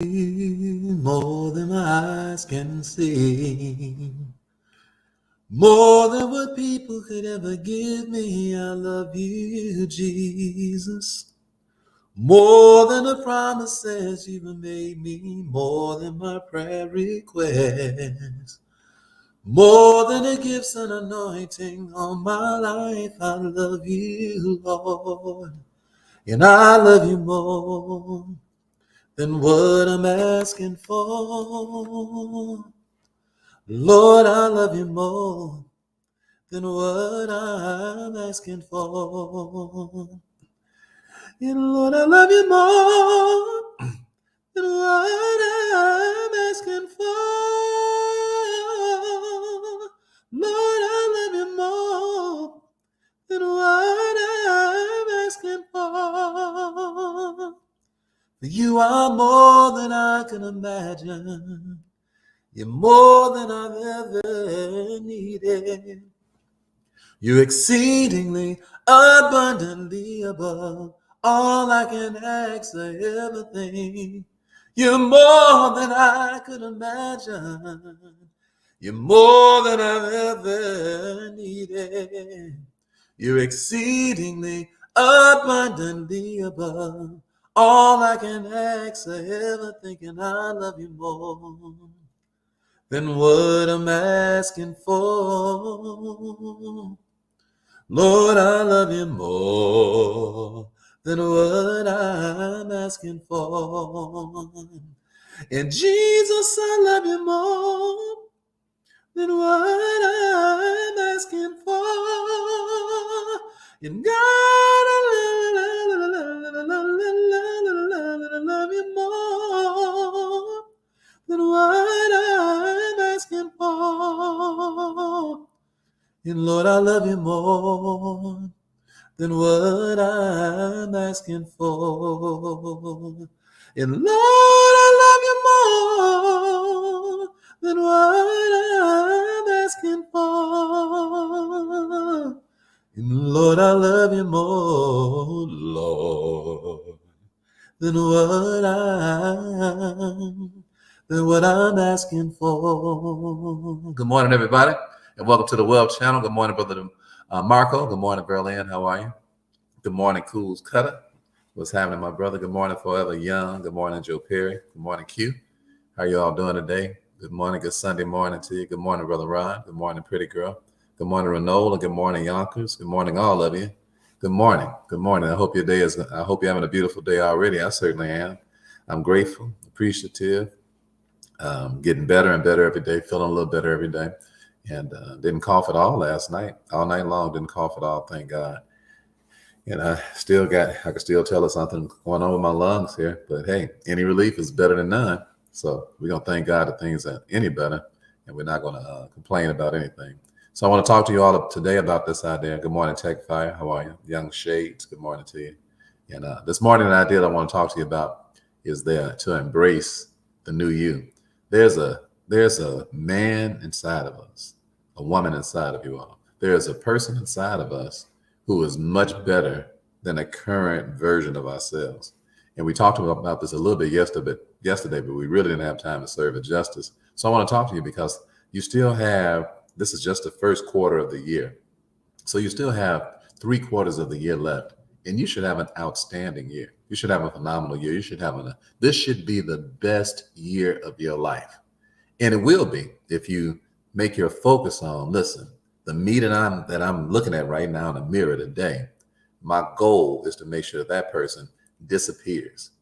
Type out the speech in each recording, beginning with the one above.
more than my eyes can see, more than what people could ever give me. I love you, Jesus. More than the promises you've made me, more than my prayer requests, more than the gifts and anointing on my life. I love you, Lord, and I love you more than what I'm asking for. Lord, I love you more than what I'm asking for. And Lord, I love you more than what I'm asking for. Lord, I love you more than what I'm asking for. For you are more than I can imagine. You're more than I've ever needed. You're exceedingly abundantly above all I can ask or ever think. You're more than I could imagine. You're more than I've ever needed. You're exceedingly abundantly above all I can ask or ever think, and I love you more than what I'm asking for. Lord, I love you more than what I'm asking for. And Jesus, I love you more than what I'm asking for. And God, I love you more than what I'm asking for. And Lord, I love you more than what I'm asking for. And Lord, I love you more than what I'm asking for. And Lord, I love you more, Lord, than what I'm asking for. Good morning, everybody, and welcome to the Wealth Channel. Good morning, Brother Marco. Good morning, Berlin. How are you? Good morning, Cool's Cutter. What's happening, my brother? Good morning, Forever Young. Good morning, Joe Perry. Good morning, Q. How you all doing today? Good morning. Good Sunday morning to you. Good morning, Brother Ron. Good morning, Pretty Girl. Good morning, Renola. Good morning, Yonkers. Good morning, all of you. Good morning. Good morning. I hope your day is. I hope you're having a beautiful day already. I certainly am. I'm grateful, appreciative, getting better and better every day, feeling a little better every day, and didn't cough at all last night. All night long, didn't cough at all. Thank God. And I can still tell there's something going on with my lungs here. But hey, any relief is better than none. So we're going to thank God that things are any better, and we're not going to complain about anything. So I want to talk to you all today about this idea. Good morning, Tech Fire. How are you? Young Shades, good morning to you. And this morning, the idea I want to talk to you about is there to embrace the new you. There's a man inside of us, a woman inside of you all. There's a person inside of us who is much better than a current version of ourselves. And we talked about this a little bit yesterday, but we really didn't have time to serve it justice. So I want to talk to you because you still have, this is just the first quarter of the year. So you still have 3/4 of the year left, and you should have an outstanding year. You should have a phenomenal year. This should be the best year of your life. And it will be if you make your focus on, listen, the me that I'm looking at right now in the mirror today, my goal is to make sure that person dissipates.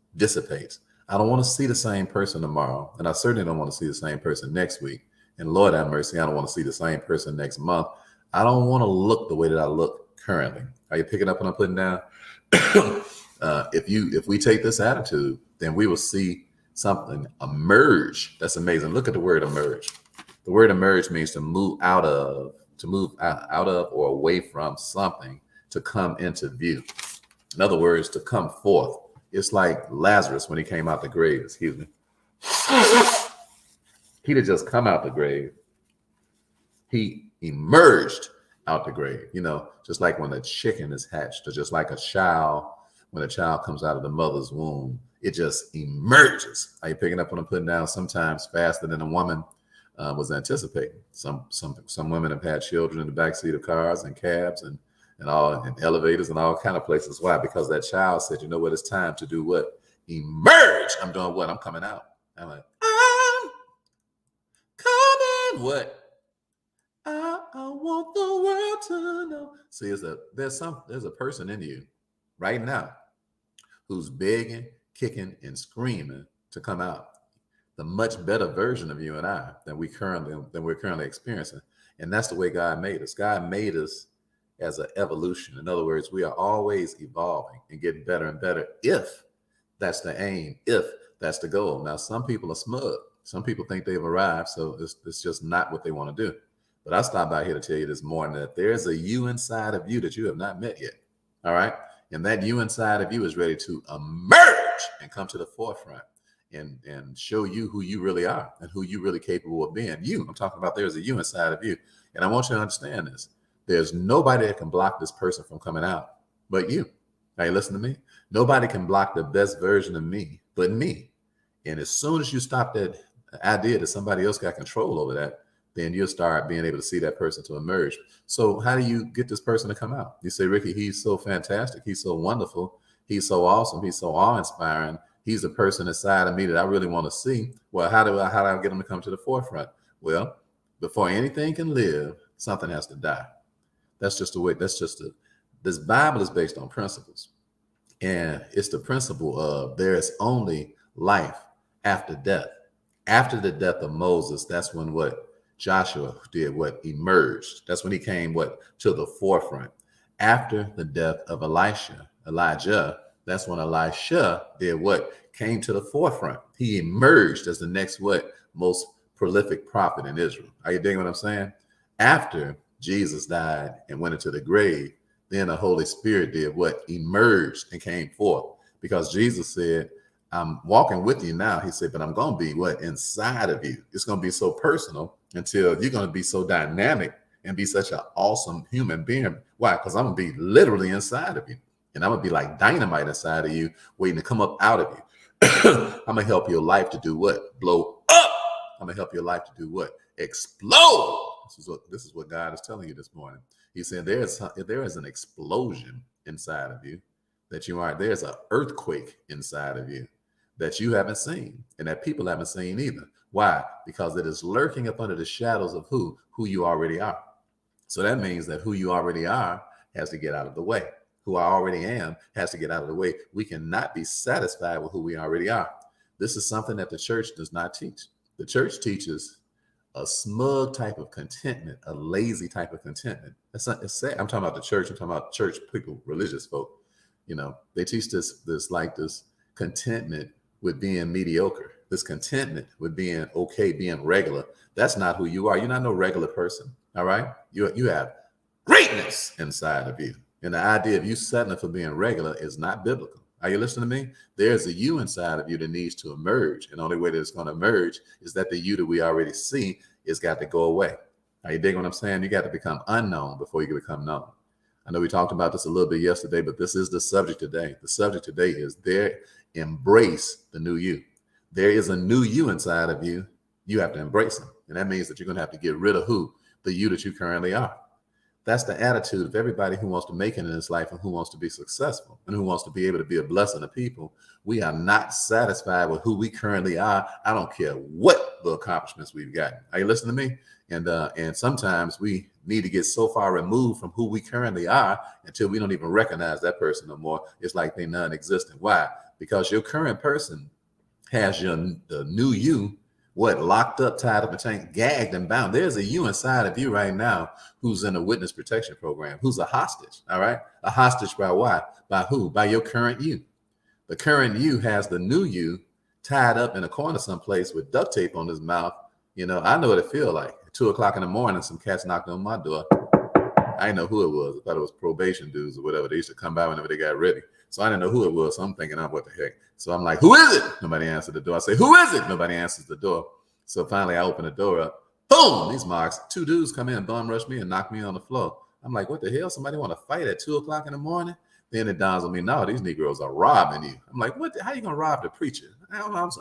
I don't want to see the same person tomorrow, and I certainly don't want to see the same person next week. And Lord have mercy, I don't want to see the same person next month. I don't want to look the way that I look currently. Are you picking up what I'm putting down? If we take this attitude, then we will see something emerge. That's amazing. Look at the word emerge. The word emerge means to move out of or away from something, to come into view. In other words, to come forth. It's like Lazarus when he came out the grave. Excuse me. He didn't just come out the grave. He emerged out the grave. Just like when a chicken is hatched, or just like a child, when a child comes out of the mother's womb, it just emerges. Are you picking up what I'm putting down? Sometimes faster than a woman was anticipating. Some women have had children in the backseat of cars and cabs and all in elevators and all kind of places. Why? Because that child said, you know what, it's time to do what? Emerge. I'm doing what? I'm coming out. I'm like, I'm coming. What? I want the world to know. See, there's a person in you right now who's begging, kicking, and screaming to come out. The much better version of you and I than we're currently experiencing. And that's the way God made us. God made us as an evolution. In other words, we are always evolving and getting better and better if that's the aim, if that's the goal. Now, some people are smug. Some people think they've arrived, so it's just not what they want to do. But I stopped by here to tell you this morning that there's a you inside of you that you have not met yet. All right? And that you inside of you is ready to emerge and come to the forefront and show you who you really are and who you really capable of being. I'm talking about there's a you inside of you. And I want you to understand this. There's nobody that can block this person from coming out but you. Are you listening to me? Nobody can block the best version of me but me. And as soon as you stop that idea that somebody else got control over that, then you'll start being able to see that person to emerge. So how do you get this person to come out? You say, Ricky, he's so fantastic. He's so wonderful. He's so awesome. He's so awe-inspiring. He's a person inside of me that I really want to see. Well, how do I get him to come to the forefront? Well, before anything can live, something has to die. That's just the way. This Bible is based on principles. And it's the principle of there is only life after death. After the death of Moses, that's when what? Joshua did what? Emerged. That's when he came what? To the forefront. After the death of Elijah, that's when Elisha did what? Came to the forefront. He emerged as the next what? Most prolific prophet in Israel. Are you digging what I'm saying? After Jesus died and went into the grave, then the Holy Spirit did what? Emerged and came forth. Because Jesus said, I'm walking with you now. He said, but I'm going to be what? Inside of you. It's going to be so personal until you're going to be so dynamic and be such an awesome human being. Why? Because I'm going to be literally inside of you. And I'm going to be like dynamite inside of you, waiting to come up out of you. I'm going to help your life to do what? Blow up. I'm going to help your life to do what? Explode. This is what God is telling you this morning. He said there is an explosion inside of you that you aren't. There's an earthquake inside of you that you haven't seen and that people haven't seen either. Why? Because it is lurking up under the shadows of who you already are. So that means that who you already are has to get out of the way. Who I already am has to get out of the way. We cannot be satisfied with who we already are. This is something that the church does not teach. The church teaches a smug type of contentment, a lazy type of contentment. It's sad. I'm talking about the church. I'm talking about church people, religious folk. They teach this contentment with being mediocre, this contentment with being okay, being regular. That's not who you are. You're not no regular person. All right. You have greatness inside of you. And the idea of you settling for being regular is not biblical. Are you listening to me? There's a you inside of you that needs to emerge. And the only way that it's going to emerge is that the you that we already see is got to go away. Are you digging what I'm saying? You got to become unknown before you can become known. I know we talked about this a little bit yesterday, but this is the subject today. The subject today is embrace the new you. There is a new you inside of you. You have to embrace him. And that means that you're going to have to get rid of the you that you currently are. That's the attitude of everybody who wants to make it in this life and who wants to be successful and who wants to be able to be a blessing to people. We are not satisfied with who we currently are. I don't care what the accomplishments we've gotten. Are you listening to me? And sometimes we need to get so far removed from who we currently are until we don't even recognize that person no more. It's like they're non-existent. Why? Because your current person has the new you, locked up, tied up, and chained, gagged and bound. There's a you inside of you right now who's in a witness protection program, who's a hostage, all right? A hostage by what? By who? By your current you. The current you has the new you tied up in a corner someplace with duct tape on his mouth. I know what it feels like. At 2:00 in the morning, some cats knocked on my door. I didn't know who it was. I thought it was probation dudes or whatever. They used to come by whenever they got ready. So I didn't know who it was. So I'm thinking, what the heck? So I'm like, who is it? Nobody answered the door. I say, who is it? Nobody answers the door. So finally I open the door up. Boom! These marks. 2 dudes come in, bum rush me and knock me on the floor. I'm like, what the hell? Somebody want to fight at 2:00 in the morning? Then it dawns on me, no, these Negroes are robbing you. I'm like, what? How you gonna rob the preacher? I don't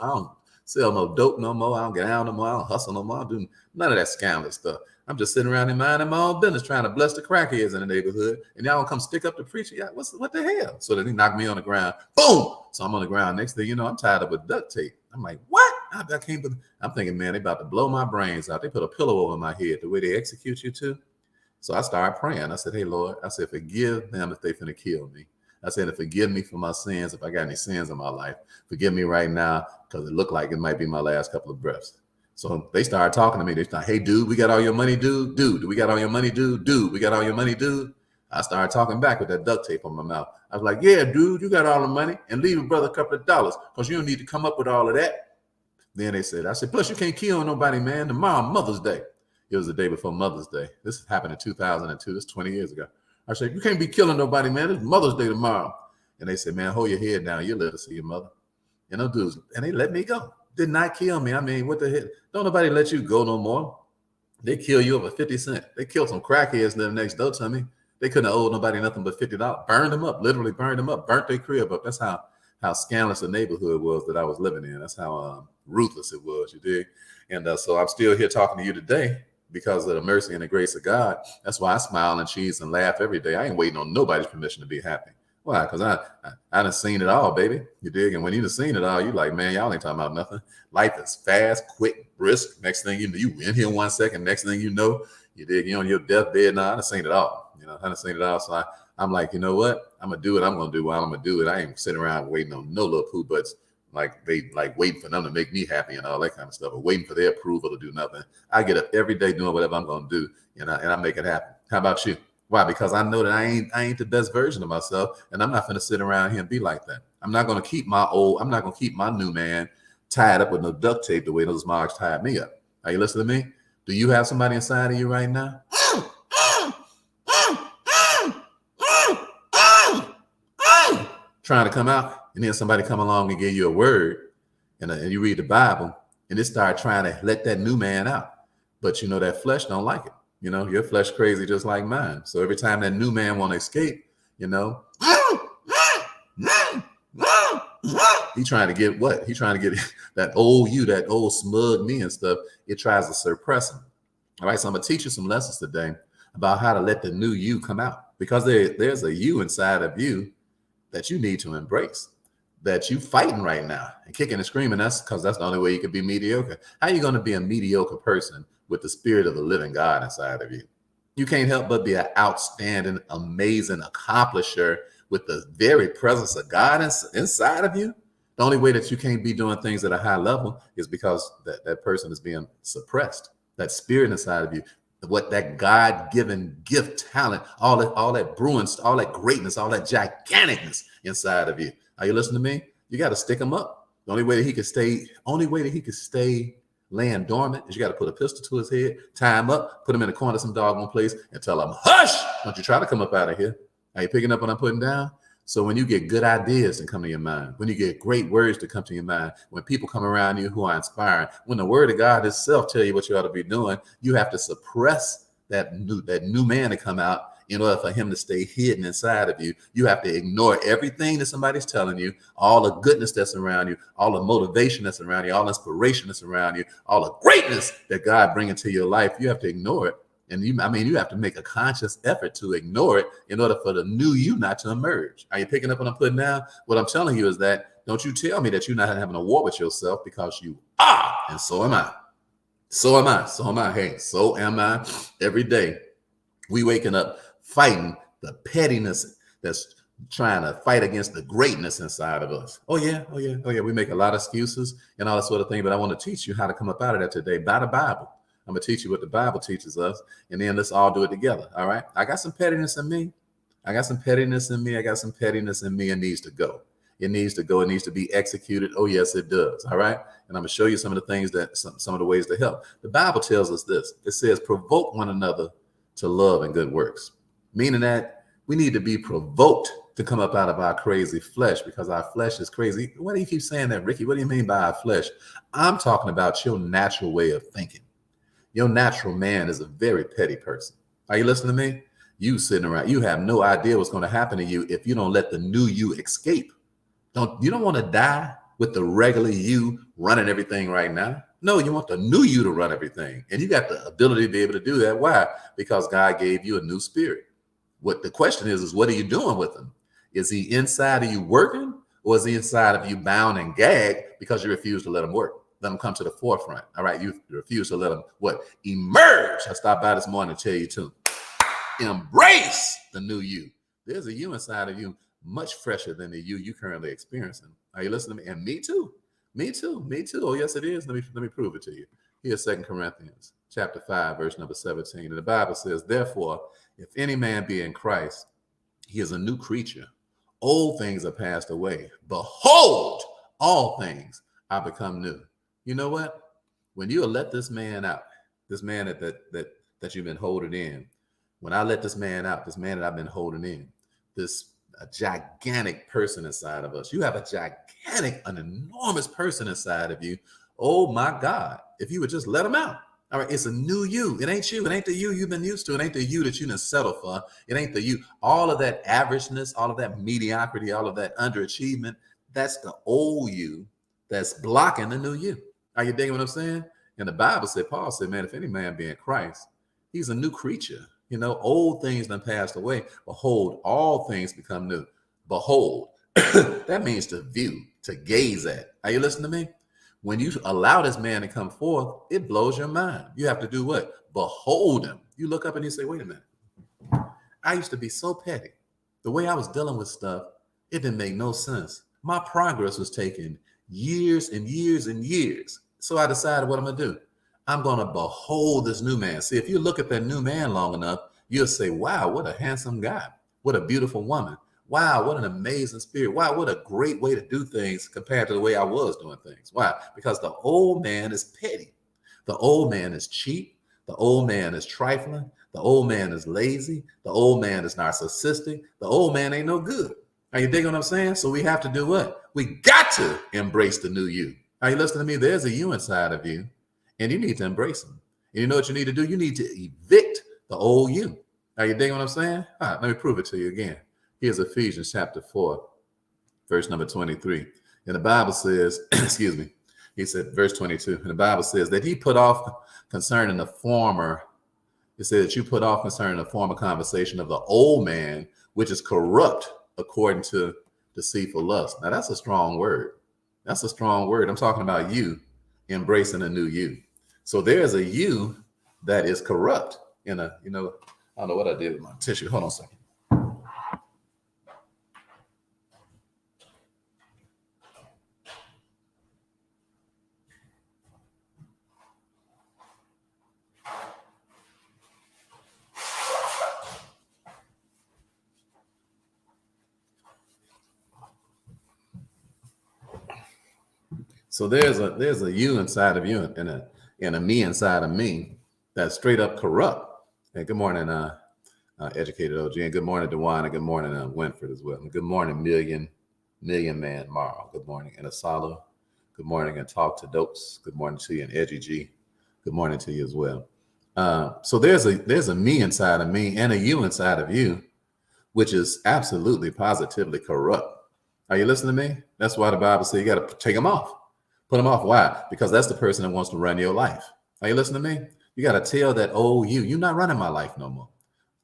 sell no dope no more. I don't get out no more. I don't hustle no more. I don't do none of that scandalous stuff. I'm just sitting around and minding my own business, trying to bless the crackheads in the neighborhood. And y'all don't come stick up the preacher. Yeah, what the hell? So then he knocked me on the ground. Boom! So I'm on the ground. Next thing you know, I'm tied up with duct tape. I'm like, what? I can't believe. I'm thinking, man, they about to blow my brains out. They put a pillow over my head the way they execute you too. So I started praying. I said, hey, Lord, I said, forgive them if they finna kill me. I said, forgive me for my sins. If I got any sins in my life, forgive me right now, because it looked like it might be my last couple of breaths. So they started talking to me. They started, hey, dude, we got all your money, dude. Dude, we got all your money, dude. Dude, we got all your money, dude. I started talking back with that duct tape on my mouth. I was like, yeah, dude, you got all the money, and leave your brother a couple of dollars, because you don't need to come up with all of that. Then they said, I said, plus you can't kill nobody, man. Tomorrow, Mother's Day. It was the day before Mother's Day. This happened in 2002. This is 20 years ago. I said, you can't be killing nobody, man. It's Mother's Day tomorrow. And they said, man, hold your head down. You'll live to see your mother. You know, dudes. And they let me go. Did not kill me. I mean, what the hell? Don't nobody let you go no more. They kill you over 50 cents. They killed some crackheads living next door to me. They couldn't have owed nobody nothing but $50. Burned them up, literally burned them up, burnt their crib up. That's how scandalous the neighborhood was that I was living in. That's how ruthless it was, you dig? And so I'm still here talking to you today because of the mercy and the grace of God. That's why I smile and cheese and laugh every day. I ain't waiting on nobody's permission to be happy. Why? Because I done seen it all, baby. You dig? And when you done seen it all, you like, man, y'all ain't talking about nothing. Life is fast, quick, brisk. Next thing you know, you in here 1 second. Next thing you know, you dig? You on your deathbed. Now I done seen it all. You know, I done seen it all. So I'm like, you know what? I'm gonna do what I'm gonna do while I'm gonna do it. I ain't sitting around waiting on no little poo butts like they like waiting for them to make me happy and all that kind of stuff, or waiting for their approval to do nothing. I get up every day doing whatever I'm gonna do, and I make it happen. How about you? Why? Because I know that I ain't the best version of myself, and I'm not gonna sit around here and be like that. I'm not gonna keep my new man tied up with no duct tape the way those marks tied me up. Are you listening to me? Do you have somebody inside of you right now trying to come out, and then somebody come along and give you a word, and you read the Bible, and it start trying to let that new man out, but you know that flesh don't like it. You know, your flesh crazy just like mine. So every time that new man want to escape, you know, he trying to get what? He trying to get that old you, that old smug me and stuff. It tries to suppress him. All right, so I'm gonna teach you some lessons today about how to let the new you come out, because there's a you inside of you that you need to embrace, that you fighting right now and kicking and screaming. That's because that's the only way you can be mediocre. How are you going to be a mediocre person with the spirit of the living God inside of you? You can't help but be an outstanding, amazing accomplisher with the very presence of God inside of you. The only way that you can't be doing things at a high level is because that person is being suppressed. That spirit inside of you, what that God-given gift, talent, all that brewing, all that greatness, all that giganticness inside of you. Are you listening to me? You got to stick him up. The only way that he could stay laying dormant is you got to put a pistol to his head, tie him up, put him in the corner of some doggone place, and tell him, hush! Don't you try to come up out of here. Are you picking up what I'm putting down? So when you get good ideas to come to your mind, when you get great words to come to your mind, when people come around you who are inspiring, when the word of God itself tell you what you ought to be doing, you have to suppress that new man to come out in order for him to stay hidden inside of you. You have to ignore everything that somebody's telling you, all the goodness that's around you, all the motivation that's around you, all the inspiration that's around you, all the greatness that God brings into your life. You have to ignore it. And you have to make a conscious effort to ignore it in order for the new you not to emerge. Are you picking up what I'm putting down? What I'm telling you is that don't you tell me that you're not having a war with yourself, because you are, and so am I. So am I. So am I. Hey, so am I. Every day we waking up fighting the pettiness that's trying to fight against the greatness inside of us. Oh yeah. We make a lot of excuses and all that sort of thing, but I want to teach you how to come up out of that today by the Bible. I'm going to teach you what the Bible teaches us, and then let's all do it together, all right? I got some pettiness in me. I got some pettiness in me. It needs to go. It needs to go. It needs to be executed. Oh, yes, it does, all right? And I'm going to show you some of the things some of the ways to help. The Bible tells us this. It says, provoke one another to love and good works, meaning that we need to be provoked to come up out of our crazy flesh, because our flesh is crazy. Why do you keep saying that, Ricky? What do you mean by our flesh? I'm talking about your natural way of thinking. Your natural man is a very petty person. Are you listening to me? You sitting around, you have no idea what's going to happen to you if you don't let the new you escape. You don't want to die with the regular you running everything right now. No, you want the new you to run everything. And you got the ability to be able to do that. Why? Because God gave you a new spirit. What the question is what are you doing with him? Is he inside of you working, or is he inside of you bound and gagged because you refuse to let him work? Let him come to the forefront. All right. You refuse to let him what? Emerge. I stopped by this morning to tell you to embrace the new you. There's a you inside of you much fresher than the you currently experiencing. Are you listening to me? And me too. Me too. Me too. Oh, yes, it is. Let me prove it to you. Here's 2 Corinthians chapter 5, verse number 17. And the Bible says, therefore, if any man be in Christ, he is a new creature. Old things are passed away. Behold, all things are become new. You know what? When you let this man out, this man that you've been holding in, when I let this man out, this man that I've been holding in, this a gigantic person inside of us. You have a gigantic, an enormous person inside of you. Oh my God. If you would just let him out. All right. It's a new you. It ain't you. It ain't the you you've been used to. It ain't the you that you done settle for. It ain't the you. All of that averageness, all of that mediocrity, all of that underachievement. That's the old you that's blocking the new you. Are you digging what I'm saying? And the Bible said, Paul said, man, if any man be in Christ, he's a new creature. You know, old things done passed away. Behold, all things become new. Behold, that means to view, to gaze at. Are you listening to me? When you allow this man to come forth, it blows your mind. You have to do what? Behold him. You look up and you say, wait a minute. I used to be so petty. The way I was dealing with stuff, it didn't make no sense. My progress was taking years and years and years. So I decided what I'm going to do. I'm going to behold this new man. See, if you look at that new man long enough, you'll say, wow, what a handsome guy. What a beautiful woman. Wow, what an amazing spirit. Wow, what a great way to do things compared to the way I was doing things. Why? Because the old man is petty. The old man is cheap. The old man is trifling. The old man is lazy. The old man is narcissistic. The old man ain't no good. Are you digging what I'm saying? So we have to do what? We got to embrace the new you. Are you listening to me? There's a you inside of you. And you need to embrace them. And you know what you need to do? You need to evict the old you. Are you digging what I'm saying? All right, let me prove it to you again. Here's Ephesians chapter 4, verse number 23. And the Bible says, excuse me, he said, verse 22. And the Bible says that he put off concerning the former, it says that you put off concerning the former conversation of the old man, which is corrupt according to deceitful lust. Now that's a strong word. That's a strong word. I'm talking about you embracing a new you. So there's a you that is corrupt in a, I don't know what I did with my tissue. Hold on a second. So there's a you inside of you and a me inside of me that's straight up corrupt. Hey, good morning, educated OG, and good morning, DeWine, and good morning, Winford as well. And good morning, Million Man Marl. Good morning, and Asalo. Good morning, and Talk to Dopes. Good morning to you, and Edgy G. Good morning to you as well. So there's a me inside of me and a you inside of you, which is absolutely positively corrupt. Are you listening to me? That's why the Bible says you got to take them off. Put them off. Why? Because that's the person that wants to run your life. Are you listening to me? You got to tell that old you're not running my life no more.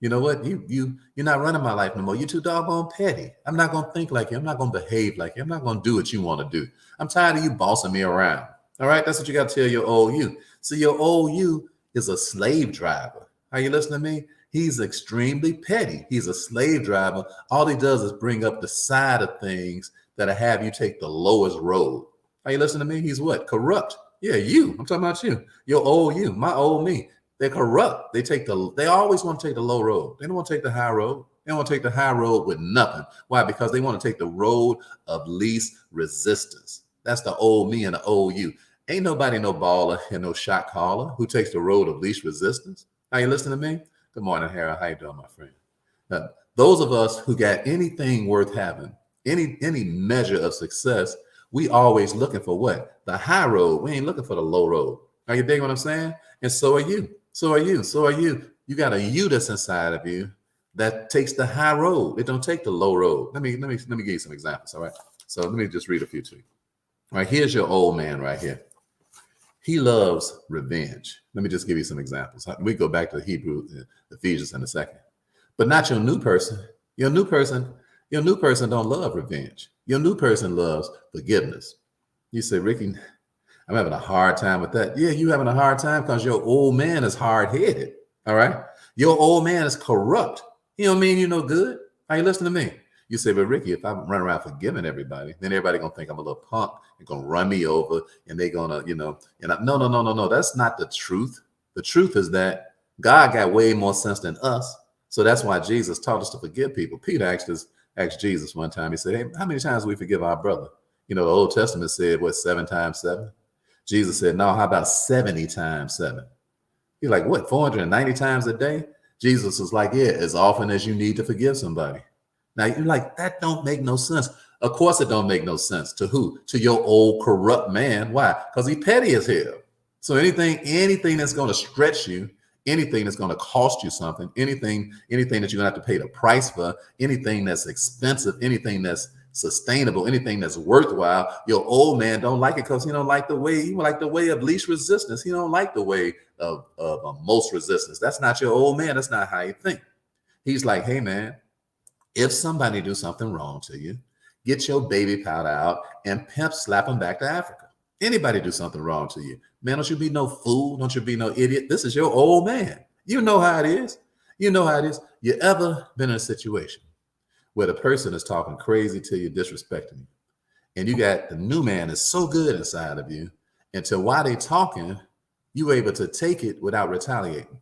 You know what? You're not running my life no more. You're too doggone petty. I'm not going to think like you. I'm not going to behave like you. I'm not going to do what you want to do. I'm tired of you bossing me around. All right? That's what you got to tell your old you. So your old you is a slave driver. Are you listening to me? He's extremely petty. He's a slave driver. All he does is bring up the side of things that'll have you take the lowest road. Are you listening to me? He's what? Corrupt. Yeah, you. I'm talking about you. Your old you, my old me. They're corrupt. They always want to take the low road. They don't want to take the high road. They want to take the high road with nothing. Why? Because they want to take the road of least resistance. That's the old me and the old you. Ain't nobody no baller and no shot caller who takes the road of least resistance. Are you listening to me? Good morning, Harold. How you doing, my friend? Those of us who got anything worth having, any measure of success, we always looking for what? The high road. We ain't looking for the low road. Are you digging what I'm saying? And so are you. So are you. So are you. You got a you that's inside of you that takes the high road. It don't take the low road. Let me give you some examples. All right. So let me just read a few to you. All right, here's your old man right here. He loves revenge. Let me just give you some examples. We go back to Hebrew, Ephesians in a second. But not your new person. Your new person don't love revenge. Your new person loves forgiveness. You say, Ricky, I'm having a hard time with that. Yeah, you having a hard time because your old man is hard-headed. All right. Your old man is corrupt. He don't mean you no good. Are you listening to me? You say, but Ricky, if I run around forgiving everybody, then everybody gonna think I'm a little punk and gonna run me over, and they gonna, no. That's not the truth. The truth is that God got way more sense than us. So that's why Jesus taught us to forgive people. Peter asked Jesus one time. He said, hey, how many times do we forgive our brother? The Old Testament said, what, 7 times 7? Jesus said, no, how about 70 times 7? You're like, what, 490 times a day? Jesus was like, yeah, as often as you need to forgive somebody. Now you're like, that don't make no sense. Of course it don't make no sense. To who? To your old corrupt man. Why? Because he petty as hell. So anything that's going to stretch you, anything that's going to cost you something, anything that you're going to have to pay the price for, anything that's expensive, anything that's sustainable, anything that's worthwhile, your old man don't like it because he like the way of least resistance. He don't like the way of most resistance. That's not your old man. That's not how you think. He's like, hey man, if somebody do something wrong to you, get your baby powder out and pimp slap them back to Africa. Anybody do something wrong to you, man, don't you be no fool. Don't you be no idiot. This is your old man. You know how it is. You know how it is. You ever been in a situation where the person is talking crazy to you, disrespecting you, and you got the new man is so good inside of you, until while they talking, you able to take it without retaliating.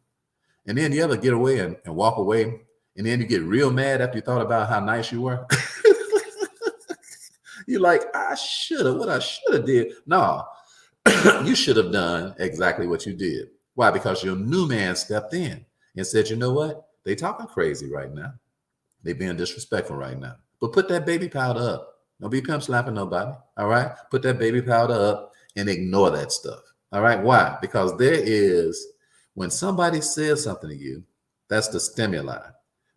And then you ever get away and walk away, and then you get real mad after you thought about how nice you were. You're like, I should have did. No, you should have done exactly what you did. Why? Because your new man stepped in and said, you know what? They talking crazy right now. They being disrespectful right now. But put that baby powder up. Don't be pimp slapping nobody. All right? Put that baby powder up and ignore that stuff. All right? Why? Because when somebody says something to you, that's the stimuli.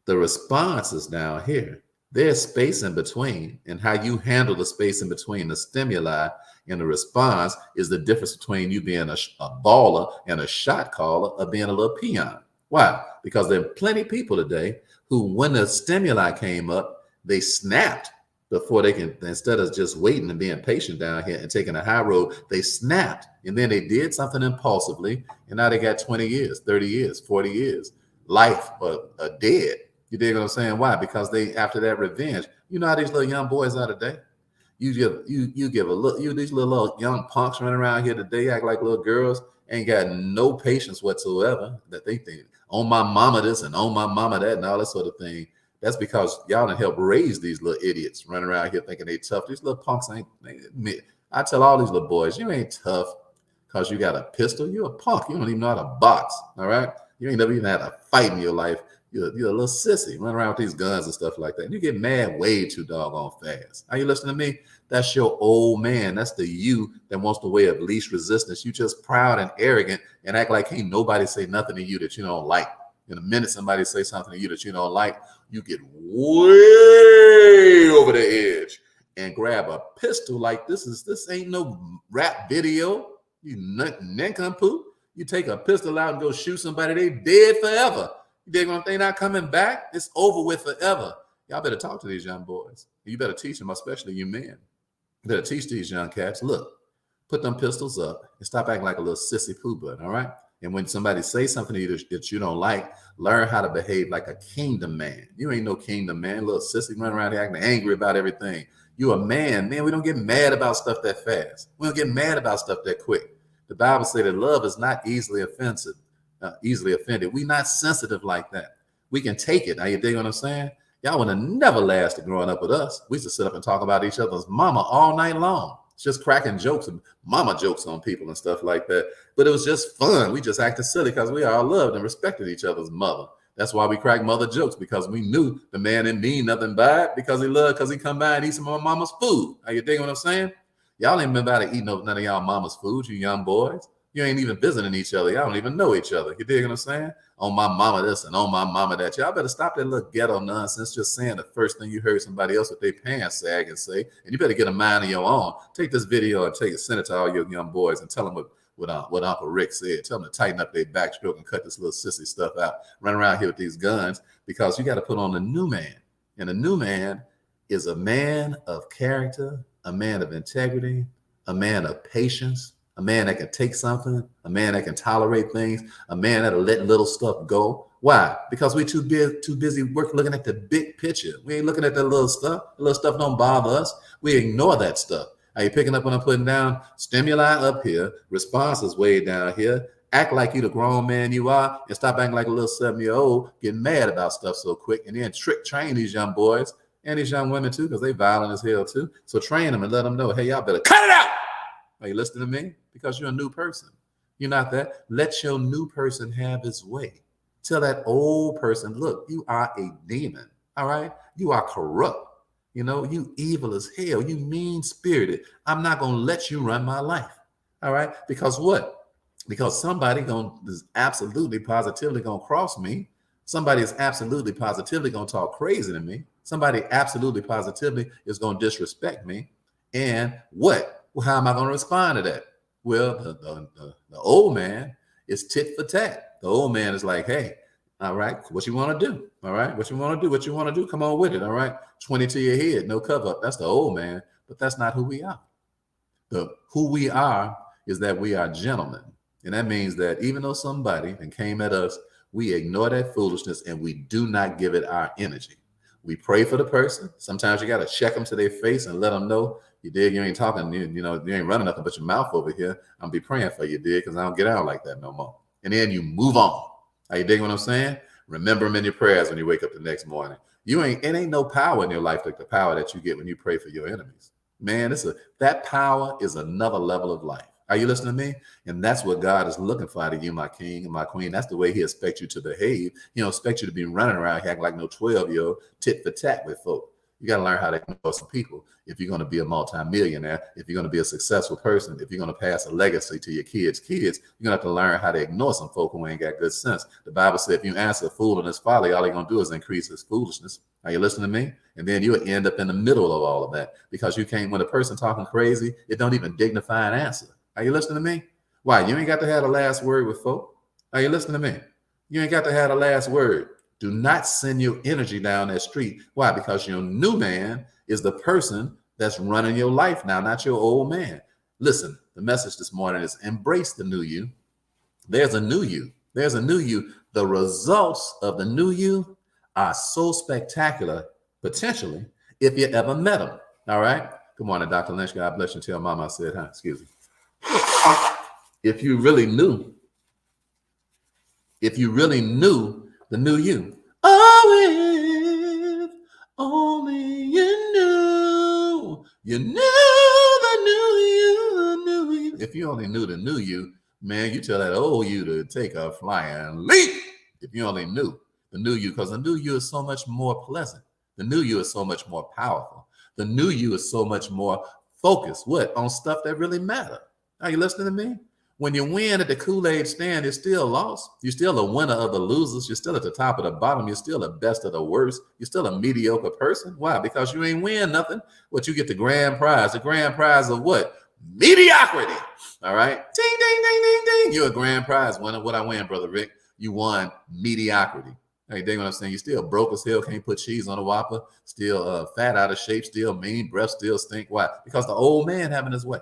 The response is down here. There's space in between, and how you handle the space in between the stimuli and the response is the difference between you being a baller and a shot caller or being a little peon. Why? Because there are plenty of people today who, when the stimuli came up, they snapped before they can, instead of just waiting and being patient down here and taking a high road, they snapped. And then they did something impulsively, and now they got 20 years, 30 years, 40 years, life or dead. You dig what I'm saying? Why? Because they, after that revenge, you know how these little young boys are today? You give a look, these little young punks running around here today act like little girls, ain't got no patience whatsoever, that they think on my mama this and on my mama that and all that sort of thing. That's because y'all done help raise these little idiots running around here thinking they tough. These little punks ain't. I tell all these little boys, you ain't tough because you got a pistol. You're a punk. You don't even know how to box. All right. You ain't never even had a fight in your life. You're a little sissy running around with these guns and stuff like that. And you get mad way too doggone fast. Are you listening to me? That's your old man. That's the you that wants the way of least resistance. You just proud and arrogant and act like ain't nobody say nothing to you that you don't like. In a minute, somebody say something to you that you don't like, you get way over the edge and grab a pistol like this ain't no rap video. You nincompoop. You take a pistol out and go shoot somebody, they dead forever. They're going to think not coming back. It's over with forever. Y'all better talk to these young boys. You better teach them, especially you men. You better teach these young cats, look, put them pistols up and stop acting like a little sissy poo butt, all right? And when somebody says something to you that you don't like, learn how to behave like a kingdom man. You ain't no kingdom man, little sissy running around here acting angry about everything. You a man. Man, we don't get mad about stuff that fast. We don't get mad about stuff that quick. The Bible says that love is not easily offended. We not sensitive like that. We can take it. Now you dig what I'm saying? Y'all would have never lasted growing up with us. We used to sit up and talk about each other's mama all night long. It's just cracking jokes and mama jokes on people and stuff like that. But it was just fun. We just acted silly because we all loved and respected each other's mother. That's why we crack mother jokes, because we knew the man didn't mean nothing by it, because he come by and eat some of my mama's food. Are you dig what I'm saying? Y'all ain't been about to eat none of y'all mama's food, you young boys. You ain't even visiting each other. Y'all don't even know each other. You dig what I'm saying? On my mama this and on my mama that. Y'all better stop that little ghetto nonsense just saying the first thing you heard somebody else with their pants sag and say. And you better get a mind of your own. Take this video and send it to all your young boys and tell them what Uncle Rick said. Tell them to tighten up their backstroke and cut this little sissy stuff out. Run around here with these guns because you got to put on a new man. And a new man is a man of character, a man of integrity, a man of patience, a man that can take something, a man that can tolerate things, a man that'll let little stuff go. Why? Because we're too busy looking at the big picture. We ain't looking at that little stuff. The little stuff don't bother us. We ignore that stuff. Are you picking up what I'm putting down? Stimuli up here, responses way down here. Act like you the grown man you are and stop acting like a little 7-year-old getting mad about stuff so quick and then train these young boys and these young women too, because they violent as hell too. So train them and let them know, hey, y'all better cut it out. Are you listening to me? Because you're a new person. You're not that. Let your new person have his way. Tell that old person, look, you are a demon. All right? You are corrupt. You know, you evil as hell. You mean-spirited. I'm not going to let you run my life. All right? Because what? Because somebody is absolutely positively going to cross me. Somebody is absolutely positively going to talk crazy to me. Somebody absolutely positively is going to disrespect me. And what? Well, how am I going to respond to that? Well, the old man is tit for tat. The old man is like, hey, all right, what you want to do? All right, what you want to do? What you want to do? Come on with it. All right, 20 to your head, no cover up. That's the old man, but that's not who we are. Who we are is that we are gentlemen. And that means that even though somebody came at us, we ignore that foolishness and we do not give it our energy. We pray for the person. Sometimes you got to check them to their face and let them know, you dig, you ain't talking, you ain't running nothing but your mouth over here. I'm be praying for you, dig, because I don't get out like that no more. And then you move on. Are you digging what I'm saying? Remember them in your prayers when you wake up the next morning. It ain't no power in your life like the power that you get when you pray for your enemies. Man, that power is another level of life. Are you listening to me? And that's what God is looking for out of you, my king and my queen. That's the way he expects you to behave. He don't expect you to be running around acting like no 12-year-old tit for tat with folk. You got to learn how to ignore some people if you're going to be a multimillionaire, if you're going to be a successful person, if you're going to pass a legacy to your kids, you're going to have to learn how to ignore some folk who ain't got good sense. The Bible said if you answer a fool in his folly, all they're going to do is increase his foolishness. Are you listening to me? And then you'll end up in the middle of all of that because when a person talking crazy, it don't even dignify an answer. Are you listening to me? Why? You ain't got to have the last word with folk. Are you listening to me? You ain't got to have the last word. Do not send your energy down that street. Why? Because your new man is the person that's running your life now, not your old man. Listen, the message this morning is embrace the new you. There's a new you. There's a new you. The results of the new you are so spectacular, potentially, if you ever met them. All right? Good morning, Dr. Lynch. God bless you. Tell Mama I said hi. Excuse me. If you really knew the new you. Oh, if only you knew the new you. If you only knew the new you, man, you tell that old you to take a flying leap. If you only knew the new you, because the new you is so much more pleasant. The new you is so much more powerful. The new you is so much more focused. What? On stuff that really matter. Are you listening to me? When you win at the Kool-Aid stand, you're still lost. You're still a winner of the losers. You're still at the top of the bottom. You're still the best of the worst. You're still a mediocre person. Why? Because you ain't win nothing. But you get the grand prize. The grand prize of what? Mediocrity. All right? Ding, ding, ding, ding, ding. You're a grand prize winner. What I win, Brother Rick? You won mediocrity. Hey, dig what I'm saying? You still broke as hell, can't put cheese on a Whopper, still fat out of shape, still mean, breath still stink. Why? Because the old man having his way.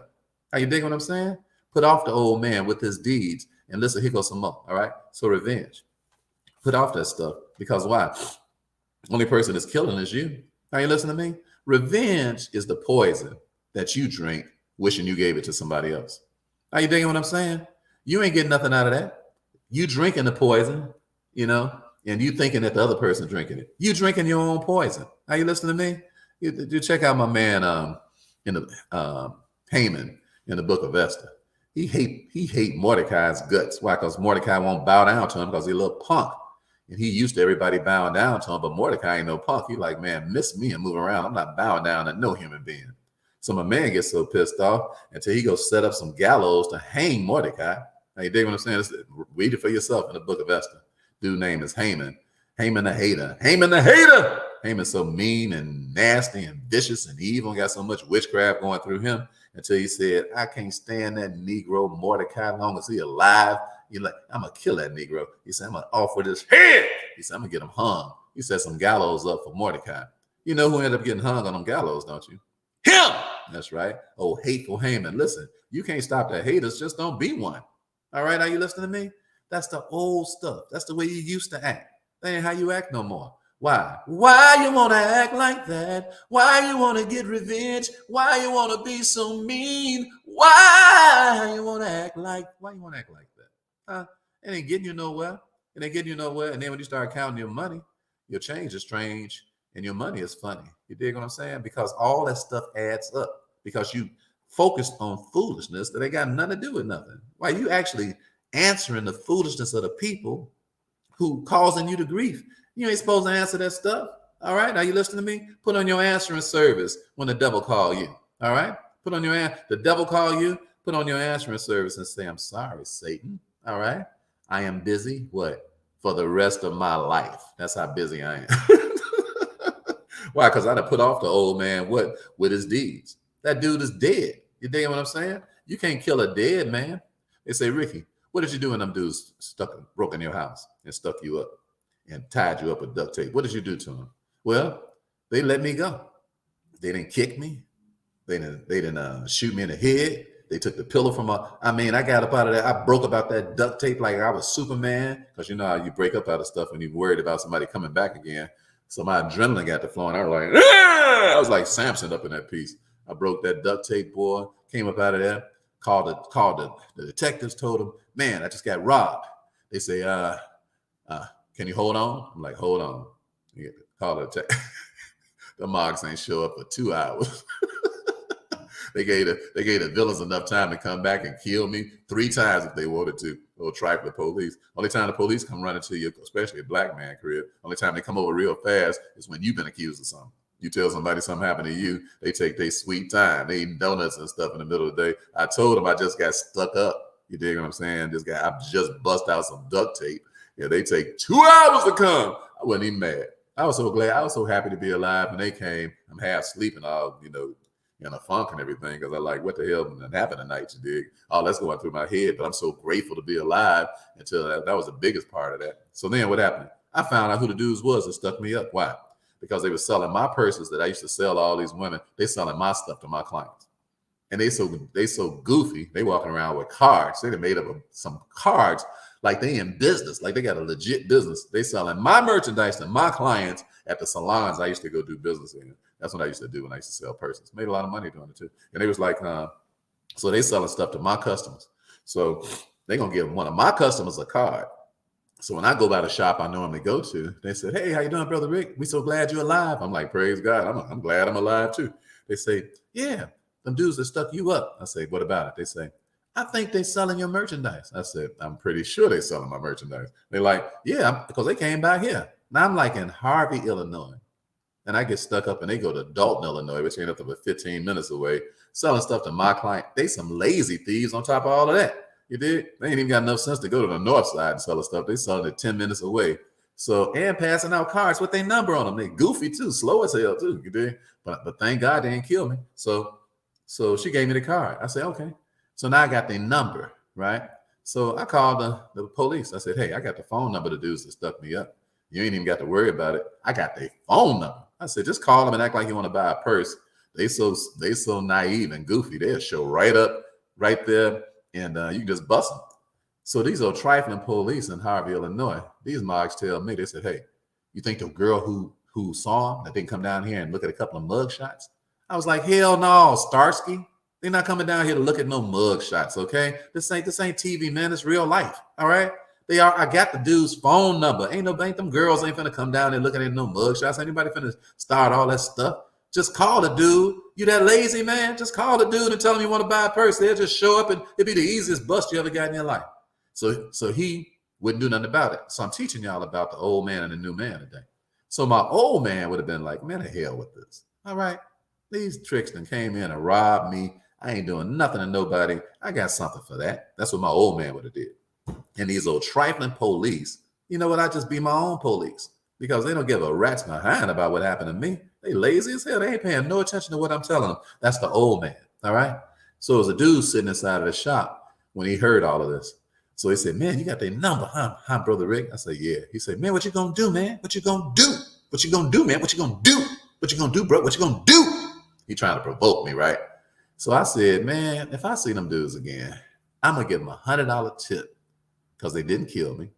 Are you digging what I'm saying? Put off the old man with his deeds. And listen, here goes some more. All right. So revenge. Put off that stuff. Because why? Only person that's killing is you. Are you listening to me? Revenge is the poison that you drink, wishing you gave it to somebody else. Are you digging what I'm saying? You ain't getting nothing out of that. You drinking the poison, and you thinking that the other person drinking it. You drinking your own poison. Are you listening to me? You check out my man in the Haman in the book of Esther. He hate Mordecai's guts. Why? Because Mordecai won't bow down to him because he's a little punk. And he used to everybody bowing down to him, but Mordecai ain't no punk. He like, man, miss me and move around. I'm not bowing down to no human being. So my man gets so pissed off until he goes set up some gallows to hang Mordecai. Now, you dig what I'm saying? Read it for yourself in the book of Esther. Dude name is Haman. Haman the hater. Haman the hater. Haman's so mean and nasty and vicious and evil and got so much witchcraft going through him until he said, I can't stand that Negro Mordecai long as he alive. You're like, I'm going to kill that Negro. He said, I'm going to offer this head. He said, I'm going to get him hung. He set some gallows up for Mordecai. You know who ended up getting hung on them gallows, don't you? Him! That's right. Oh, hateful Haman. Listen, you can't stop the haters. Just don't be one. All right, are you listening to me? That's the old stuff. That's the way you used to act. That ain't how you act no more. Why? Why you want to act like that? Why you want to get revenge? Why you want to be so mean? Why you want to act like that? Huh? It ain't getting you nowhere. It ain't getting you nowhere. And then when you start counting your money, your change is strange and your money is funny. You dig what I'm saying? Because all that stuff adds up. Because you focused on foolishness that ain't got nothing to do with nothing. Why you actually answering the foolishness of the people who causing you the grief? You ain't supposed to answer that stuff. All right. Are you listening to me? Put on your answering service when the devil call you. All right. Put on the devil call you. Put on your answering service and say, I'm sorry, Satan. All right. I am busy. What? For the rest of my life. That's how busy I am. Why? Because I done put off the old man with his deeds. That dude is dead. You dig what I'm saying? You can't kill a dead man. They say, Ricky, what did you do when them dudes broke in your house and stuck you up and tied you up with duct tape? What did you do to them? Well, they let me go. They didn't kick me. They didn't shoot me in the head. They took the pillow from I got up out of that. I broke up out that duct tape like I was Superman. Because you know how you break up out of stuff when you're worried about somebody coming back again. So my adrenaline got to flowing. I was like, ah! I was like Samson up in that piece. I broke that duct tape, boy. Came up out of there. Called the detectives. Told them, man, I just got robbed. They say, can you hold on? I'm like, hold on. You call the detective. The Mogs ain't show up for 2 hours. They gave the villains enough time to come back and kill me 3 times if they wanted to. Little trifling police. Only time the police come running to you, especially a black man crib, only time they come over real fast is when you've been accused of something. You tell somebody something happened to you, they take their sweet time. They eating donuts and stuff in the middle of the day. I told them I just got stuck up. You dig what I'm saying? I just bust out some duct tape. Yeah, they take 2 hours to come. I wasn't even mad. I was so glad. I was so happy to be alive when they came. I'm half sleeping, all, in a funk and everything, because I like, what the hell happened tonight, you dig? All that's going through my head, but I'm so grateful to be alive until that was the biggest part of that. So then what happened? I found out who the dudes was that stuck me up. Why? Because they were selling my purses that I used to sell to all these women. They selling my stuff to my clients. And they so goofy. They walking around with cards. They made up some cards like they in business, like they got a legit business. They selling my merchandise to my clients at the salons I used to go do business in. That's what I used to do when I used to sell purses. Made a lot of money doing it too. And they was like, so they selling stuff to my customers. So they gonna give one of my customers a card. So when I go by the shop I normally go to, they said, hey, how you doing, Brother Rick? We so glad you're alive. I'm like, praise God. I'm glad I'm alive too. They say, yeah, them dudes that stuck you up. I say, what about it? They say, I think they selling your merchandise. I said, I'm pretty sure they selling my merchandise. They're like, yeah, because they came by here. Now I'm like in Harvey, Illinois. And I get stuck up and they go to Dalton, Illinois, which ain't up to about 15 minutes away, selling stuff to my client. They some lazy thieves on top of all of that. You did? They ain't even got enough sense to go to the north side and sell the stuff. They selling it 10 minutes away. So, and passing out cards with their number on them. They goofy too, slow as hell too. You did? But thank God they didn't kill me. So she gave me the card. I said, okay. So now I got their number, right? So I called the police. I said, hey, I got the phone number of the dudes that stuck me up. You ain't even got to worry about it. I got their phone number. I said, just call them and act like you want to buy a purse. They so naive and goofy. They'll show right up, right there, and you can just bust them. So these are trifling police in Harvey, Illinois. These mogs tell me, they said, hey, you think the girl who saw him, that didn't come down here and look at a couple of mug shots? I was like, hell no, Starsky. They're not coming down here to look at no mug shots, okay? This ain't TV, man. It's real life, all right? I got the dude's phone number. Ain't them girls ain't finna come down there looking at no mug shots. Anybody finna start all that stuff? Just call the dude. You that lazy, man? Just call the dude and tell him you want to buy a purse. They'll just show up and it'll be the easiest bust you ever got in your life. So he wouldn't do nothing about it. So I'm teaching y'all about the old man and the new man today. So my old man would have been like, man, the hell with this. All right. These tricks done came in and robbed me. I ain't doing nothing to nobody. I got something for that. That's what my old man would have did. And these old trifling police, you know what? I just be my own police because they don't give a rat's behind about what happened to me. They lazy as hell. They ain't paying no attention to what I'm telling them. That's the old man. All right. So it was a dude sitting inside of the shop when he heard all of this. So he said, man, you got their number, huh, Brother Rick? I said, yeah. He said, man, what you gonna do, man? What you gonna do? What you gonna do, man? What you gonna do? What you gonna do, bro? What you gonna do? He trying to provoke me, right? So I said, man, if I see them dudes again, I'm gonna give them $100 tip because they didn't kill me,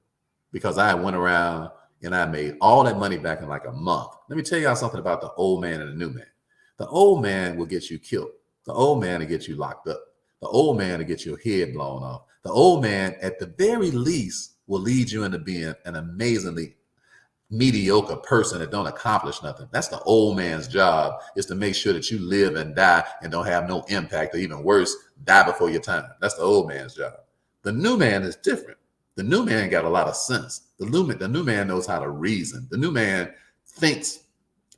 because I went around and I made all that money back in like a month. Let me tell y'all something about the old man and the new man. The old man will get you killed. The old man will get you locked up. The old man will get your head blown off. The old man, at the very least, will lead you into being an amazingly mediocre person that don't accomplish nothing. That's the old man's job, is to make sure that you live and die and don't have no impact, or even worse, die before your time. That's the old man's job. The new man is different. The new man got a lot of sense. The new man knows how to reason. The new man thinks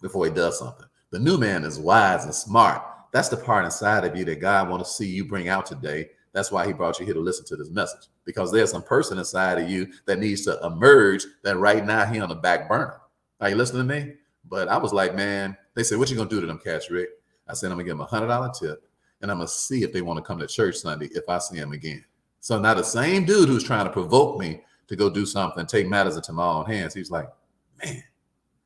before he does something. The new man is wise and smart. That's the part inside of you that God wants to see you bring out today. That's why he brought you here to listen to this message, because there's some person inside of you that needs to emerge that right now he on the back burner. Are you listening to me? But I was like, man, they said, what you going to do to them cats, Rick? I said, I'm going to give them $100 tip, and I'm going to see if they want to come to church Sunday if I see them again. So now the same dude who's trying to provoke me to go do something, take matters into my own hands, he's like, man,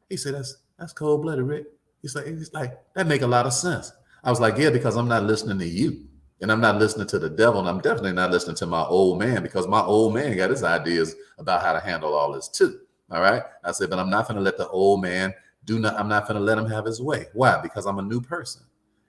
he said, that's cold-blooded, Rick. He's like, that make a lot of sense. I was like, yeah, because I'm not listening to you. And I'm not listening to the devil. And I'm definitely not listening to my old man, because my old man got his ideas about how to handle all this too. All right. I said, but I'm not going to let the old man I'm not going to let him have his way. Why? Because I'm a new person.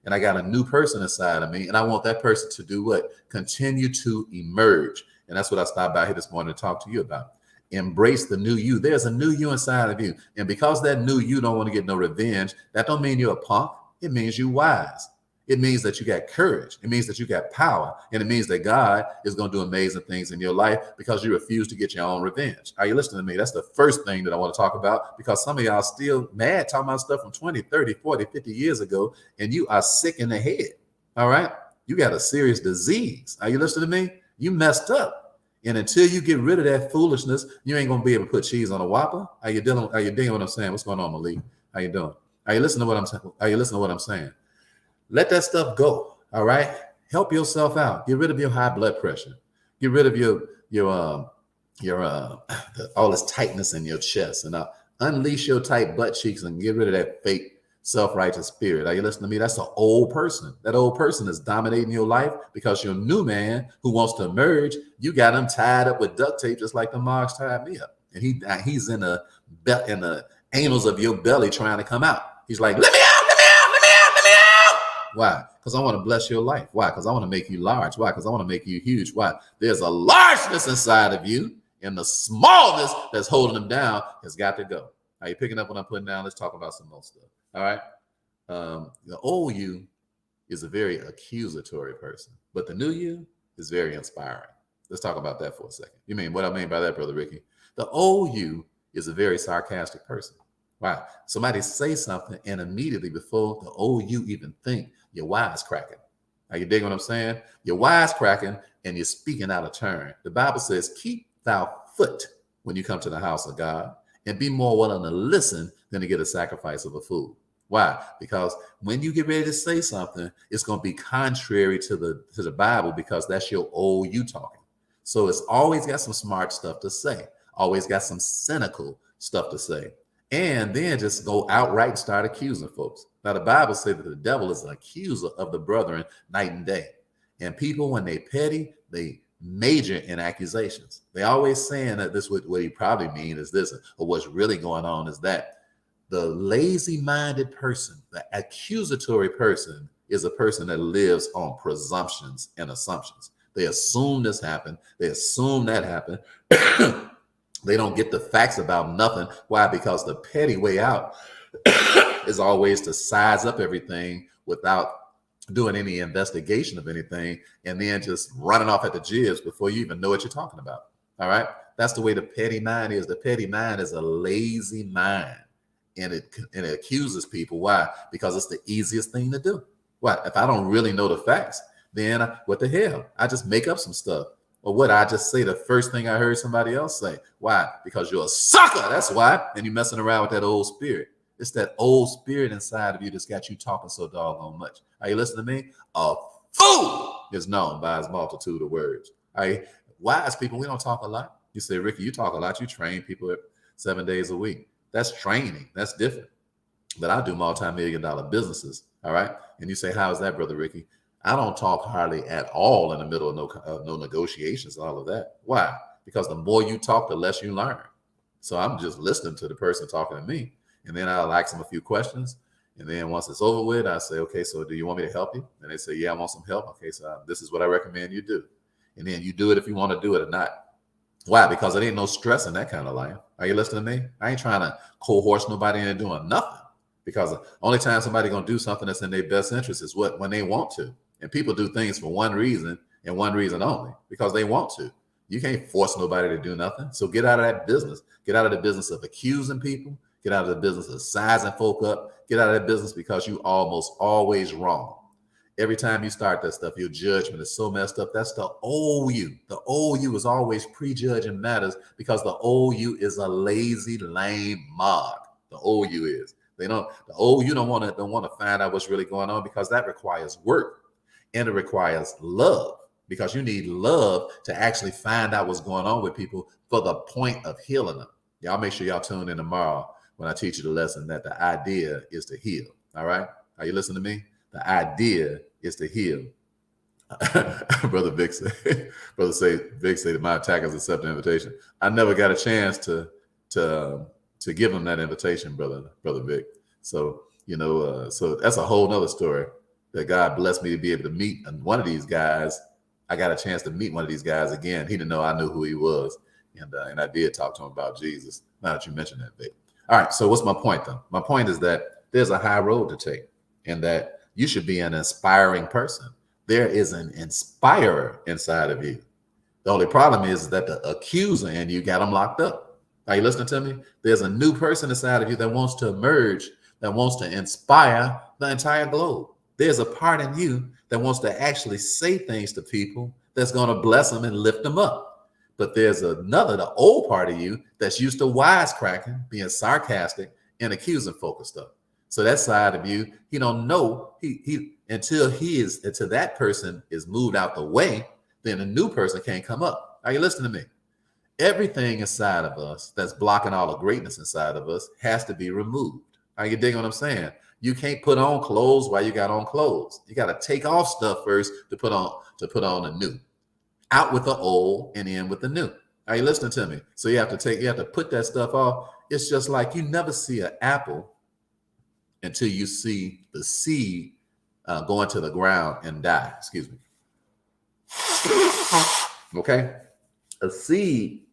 And I got a new person inside of me. And I want that person to do what? Continue to emerge. And that's what I stopped by here this morning to talk to you about. Embrace the new you. There's a new you inside of you. And because that new you don't want to get no revenge, that don't mean you're a punk. It means you're wise. It means that you got courage. It means that you got power. And it means that God is going to do amazing things in your life because you refuse to get your own revenge. Are you listening to me? That's the first thing that I want to talk about, because some of y'all still mad talking about stuff from 20, 30, 40, 50 years ago, and you are sick in the head. All right? You got a serious disease. Are you listening to me? You messed up. And until you get rid of that foolishness, you ain't going to be able to put cheese on a Whopper. Are you digging what I'm saying? What's going on, Malik? How you doing? Are you listening to what I'm saying? Are you listening to what I'm saying? Let that stuff go. All right. Help yourself out. Get rid of your high blood pressure. Get rid of your all this tightness in your chest, and unleash your tight butt cheeks and get rid of that fake self-righteous spirit. Are you listening to me? That's an old person. That old person is dominating your life because your new man who wants to emerge, you got him tied up with duct tape, just like the Marks tied me up. And he's in the anals of your belly trying to come out. He's like, let me out. Why? Because I want to bless your life. Why? Because I want to make you large. Why? Because I want to make you huge. Why? There's a largeness inside of you, and the smallness that's holding them down has got to go. Are you picking up what I'm putting down? Let's talk about some more stuff. All right. The old you is a very accusatory person, but the new you is very inspiring. Let's talk about that for a second. You mean what I mean by that, Brother Ricky? The old you is a very sarcastic person. Wow. Somebody say something, and immediately before the old you even think, your wisecracking. Are you digging what I'm saying? You're wisecracking and you're speaking out of turn. The Bible says, keep thou foot when you come to the house of God, and be more willing to listen than to get a sacrifice of a fool. Why? Because when you get ready to say something, it's going to be contrary to the Bible, because that's your old you talking. So it's always got some smart stuff to say, always got some cynical stuff to say. And then just go outright and start accusing folks. Now, the Bible says that the devil is an accuser of the brethren night and day. And people, when they petty, they major in accusations. They always saying that this, what he probably mean is this, or what's really going on is that. The lazy-minded person, the accusatory person, is a person that lives on presumptions and assumptions. They assume this happened. They assume that happened. They don't get the facts about nothing. Why? Because the petty way out is always to size up everything without doing any investigation of anything, and then just running off at the jibs before you even know what you're talking about. All right? That's the way the petty mind is. The petty mind is a lazy mind, and it accuses people. Why? Because it's the easiest thing to do. Why? If I don't really know the facts, then what the hell? I just make up some stuff. Or what I just say the first thing I heard somebody else say? Why? Because you're a sucker. That's why. And you're messing around with that old spirit. It's that old spirit inside of you that's got you talking so doggone much. Are you listening to me? A fool is known by his multitude of words. All right. Wise people, we don't talk a lot. You say, Ricky, you talk a lot. You train people 7 days a week. That's training. That's different. But I do multi-million-dollar businesses. All right. And you say, how is that, Brother Ricky? I don't talk hardly at all in the middle of no negotiations, all of that. Why? Because the more you talk, the less you learn. So I'm just listening to the person talking to me. And then I'll ask them a few questions. And then once it's over with, I say, okay, so do you want me to help you? And they say, yeah, I want some help. Okay, so this is what I recommend you do. And then you do it if you want to do it or not. Why? Because it ain't no stress in that kind of life. Are you listening to me? I ain't trying to coerce nobody into doing nothing. Because the only time somebody going to do something that's in their best interest is when they want to. And people do things for one reason and one reason only, because they want to. You can't force nobody to do nothing. So get out of that business. Get out of the business of accusing people. Get out of the business of sizing folk up. Get out of that business because you almost always wrong. Every time you start that stuff, your judgment is so messed up. That's the old you. The old you is always prejudging matters because the old you is a lazy, lame mug. The old you is. The old you don't want to find out what's really going on because that requires work and it requires love because you need love to actually find out what's going on with people for the point of healing them. Y'all make sure y'all tune in tomorrow when I teach you the lesson that the idea is to heal. All right? Are you listening to me? The idea is to heal. Brother Vic said that my attackers accept the invitation. I never got a chance to give him that invitation, brother Vic. So, so that's a whole nother story that God blessed me to be able to meet. And one of these guys, I got a chance to meet one of these guys again. He didn't know I knew who he was. And I did talk to him about Jesus. Now that you mentioned that, Vic. All right. So what's my point though? My point is that there's a high road to take and that you should be an inspiring person. There is an inspirer inside of you. The only problem is that the accuser in you got them locked up. Are you listening to me? There's a new person inside of you that wants to emerge, that wants to inspire the entire globe. There's a part in you that wants to actually say things to people that's going to bless them and lift them up. But there's another, the old part of you that's used to wisecracking, being sarcastic, and accusing folk of stuff. So that side of you, he don't know until that person is moved out the way, then a new person can't come up. Are you listening to me? Everything inside of us that's blocking all the greatness inside of us has to be removed. Are you digging what I'm saying? You can't put on clothes while you got on clothes. You got to take off stuff first to put on the new. Out with the old and in with the new. Are you listening to me? So you have to put that stuff off. It's just like you never see an apple until you see the seed go into the ground and die. Excuse me. Okay? A seed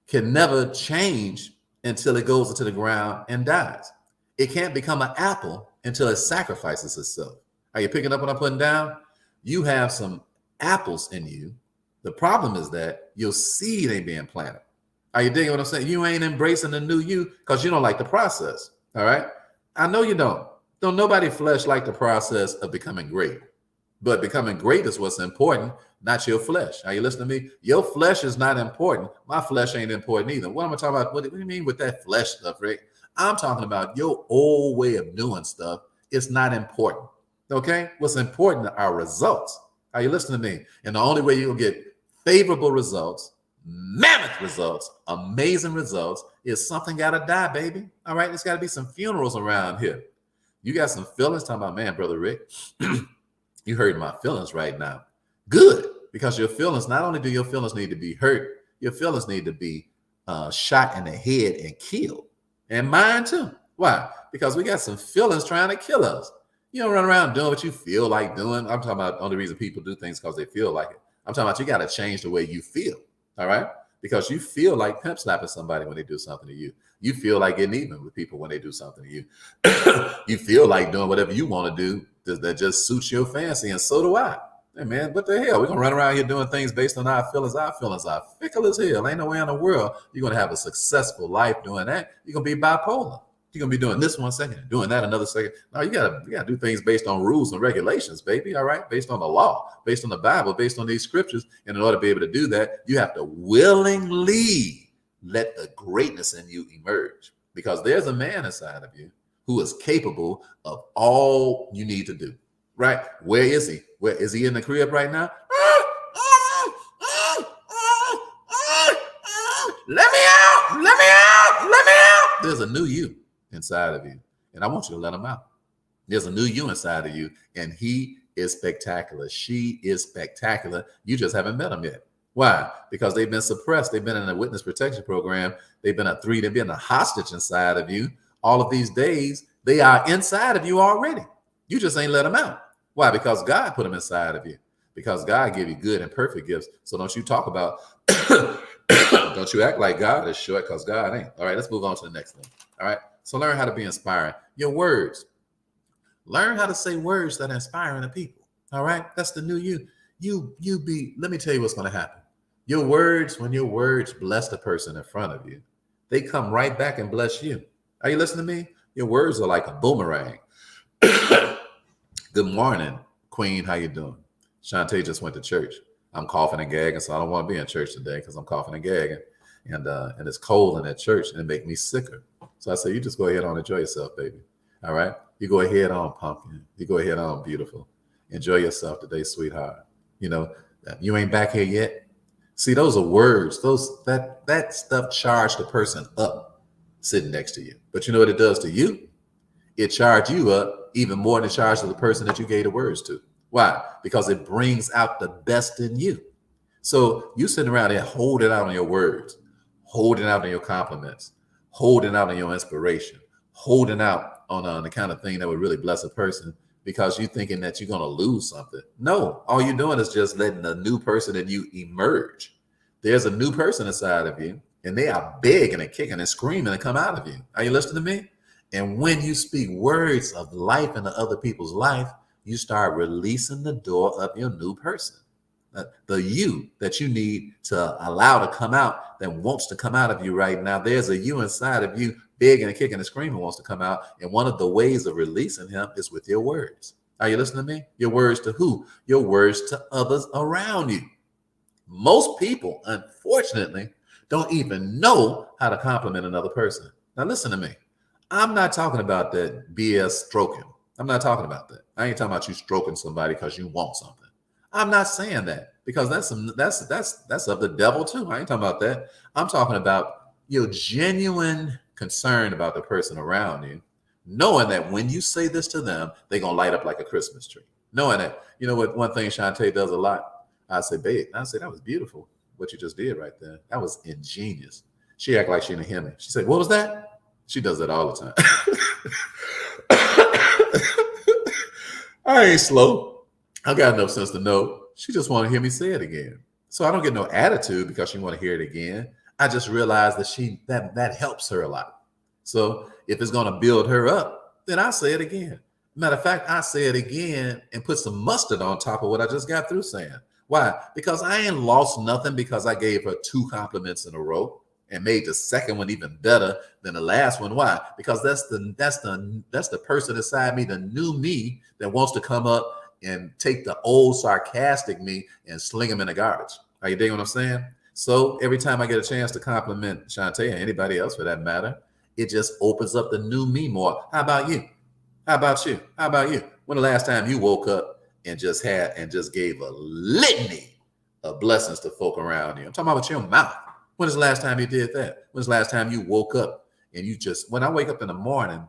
can never change until it goes into the ground and dies. It can't become an apple until it sacrifices itself. Are you picking up what I'm putting down? You have some apples in you. The problem is that your seed ain't being planted. Are you digging what I'm saying? You ain't embracing the new you because you don't like the process. All right? I know you don't. Don't nobody flesh like the process of becoming great. But becoming great is what's important, not your flesh. Are you listening to me? Your flesh is not important. My flesh ain't important either. What am I talking about? What do you mean with that flesh stuff, Rick? I'm talking about your old way of doing stuff. It's not important. Okay? What's important are results. Are you listening to me? And the only way you'll get favorable results, mammoth results, amazing results, is something got to die, baby. All right? There's got to be some funerals around here. You got some feelings talking about, man, Brother Rick, you hurt my feelings right now. Good. Because your feelings, not only do your feelings need to be hurt, your feelings need to be shot in the head and killed. And mine too. Why? Because we got some feelings trying to kill us. You don't run around doing what you feel like doing. I'm talking about the only reason people do things because they feel like it. I'm talking about you got to change the way you feel. All right? Because you feel like pimp slapping somebody when they do something to you. You feel like getting even with people when they do something to you. You feel like doing whatever you want to do that just suits your fancy, and so do I. Hey, man, what the hell? We're going to run around here doing things based on our feelings. Our feelings are fickle as hell. Ain't no way in the world you're going to have a successful life doing that. You're going to be bipolar. You're gonna be doing this 1 second, doing that another second. No, you gotta do things based on rules and regulations, baby. All right, based on the law, based on the Bible, based on these scriptures. And in order to be able to do that, you have to willingly let the greatness in you emerge, because there's a man inside of you who is capable of all you need to do. Right? Where is he? Where is he in the crib right now? Let me out! Let me out! Let me out! There's a new you inside of you, and I want you to let him out. There's a new you inside of you, and he is spectacular. She is spectacular. You just haven't met him yet. Why? Because they've been suppressed. They've been in a witness protection program. They've been a hostage inside of you. All of these days, they are inside of you already. You just ain't let them out. Why? Because God put them inside of you. Because God gave you good and perfect gifts. So don't you talk about, don't you act like God is short, because God ain't. All right, let's move on to the next thing. All right, so learn how to be inspiring. Your words. Learn how to say words that are inspiring to people. All right, that's the new you. Let me tell you what's going to happen. Your words, when your words bless the person in front of you, they come right back and bless you. Are you listening to me? Your words are like a boomerang. Good morning, Queen. How you doing? Shantae just went to church. I'm coughing and gagging, so I don't want to be in church today because I'm coughing and gagging. And it's cold in that church, and it makes me sicker. So I say, you just go ahead on, enjoy yourself, baby. All right? You go ahead on, pumpkin. You go ahead on, beautiful. Enjoy yourself today, sweetheart. You know, you ain't back here yet. See, those are words. That stuff charged the person up sitting next to you. But you know what it does to you? It charged you up even more than it charged the person that you gave the words to. Why? Because it brings out the best in you. So you sitting around there holding out on your words, holding out on your compliments, holding out on your inspiration, holding out on the kind of thing that would really bless a person, because you're thinking that you're going to lose something. No, all you're doing is just letting a new person in you emerge. There's a new person inside of you, and they are begging and kicking and screaming to come out of you. Are you listening to me? And when you speak words of life into other people's life, you start releasing the door of your new person. The you that you need to allow to come out, that wants to come out of you right now. There's a you inside of you begging and kicking and screaming, wants to come out. And one of the ways of releasing him is with your words. Are you listening to me? Your words to who? Your words to others around you. Most people, unfortunately, don't even know how to compliment another person. Now listen to me. I'm not talking about that BS stroking. I'm not talking about that. I ain't talking about you stroking somebody because you want something. I'm not saying that, because that's of the devil too. I ain't talking about that. I'm talking about your genuine concern about the person around you, knowing that when you say this to them, they're gonna light up like a Christmas tree. Knowing that, you know what, one thing Shantae does a lot. I say, babe, I say, that was beautiful what you just did right there. That was ingenious. She act like she didn't hear me. She said, what was that? She does that all the time. I ain't slow. I got enough sense to know she just want to hear me say it again. So I don't get no attitude because she want to hear it again. I just realize that that helps her a lot. So if it's going to build her up, then I say it again. Matter of fact, I say it again and put some mustard on top of what I just got through saying. Why? Because I ain't lost nothing because I gave her 2 compliments in a row and made the second one even better than the last one. Why? Because that's the person inside me, the new me, that wants to come up and take the old sarcastic me and sling them in the garbage. Are you digging what I'm saying? So every time I get a chance to compliment Shantae, or anybody else for that matter, it just opens up the new me more. How about you? How about you? How about you? When the last time you woke up and just gave a litany of blessings to folk around you? I'm talking about with your mouth. When is the last time you did that? When's the last time you woke up and you just, when I wake up in the morning,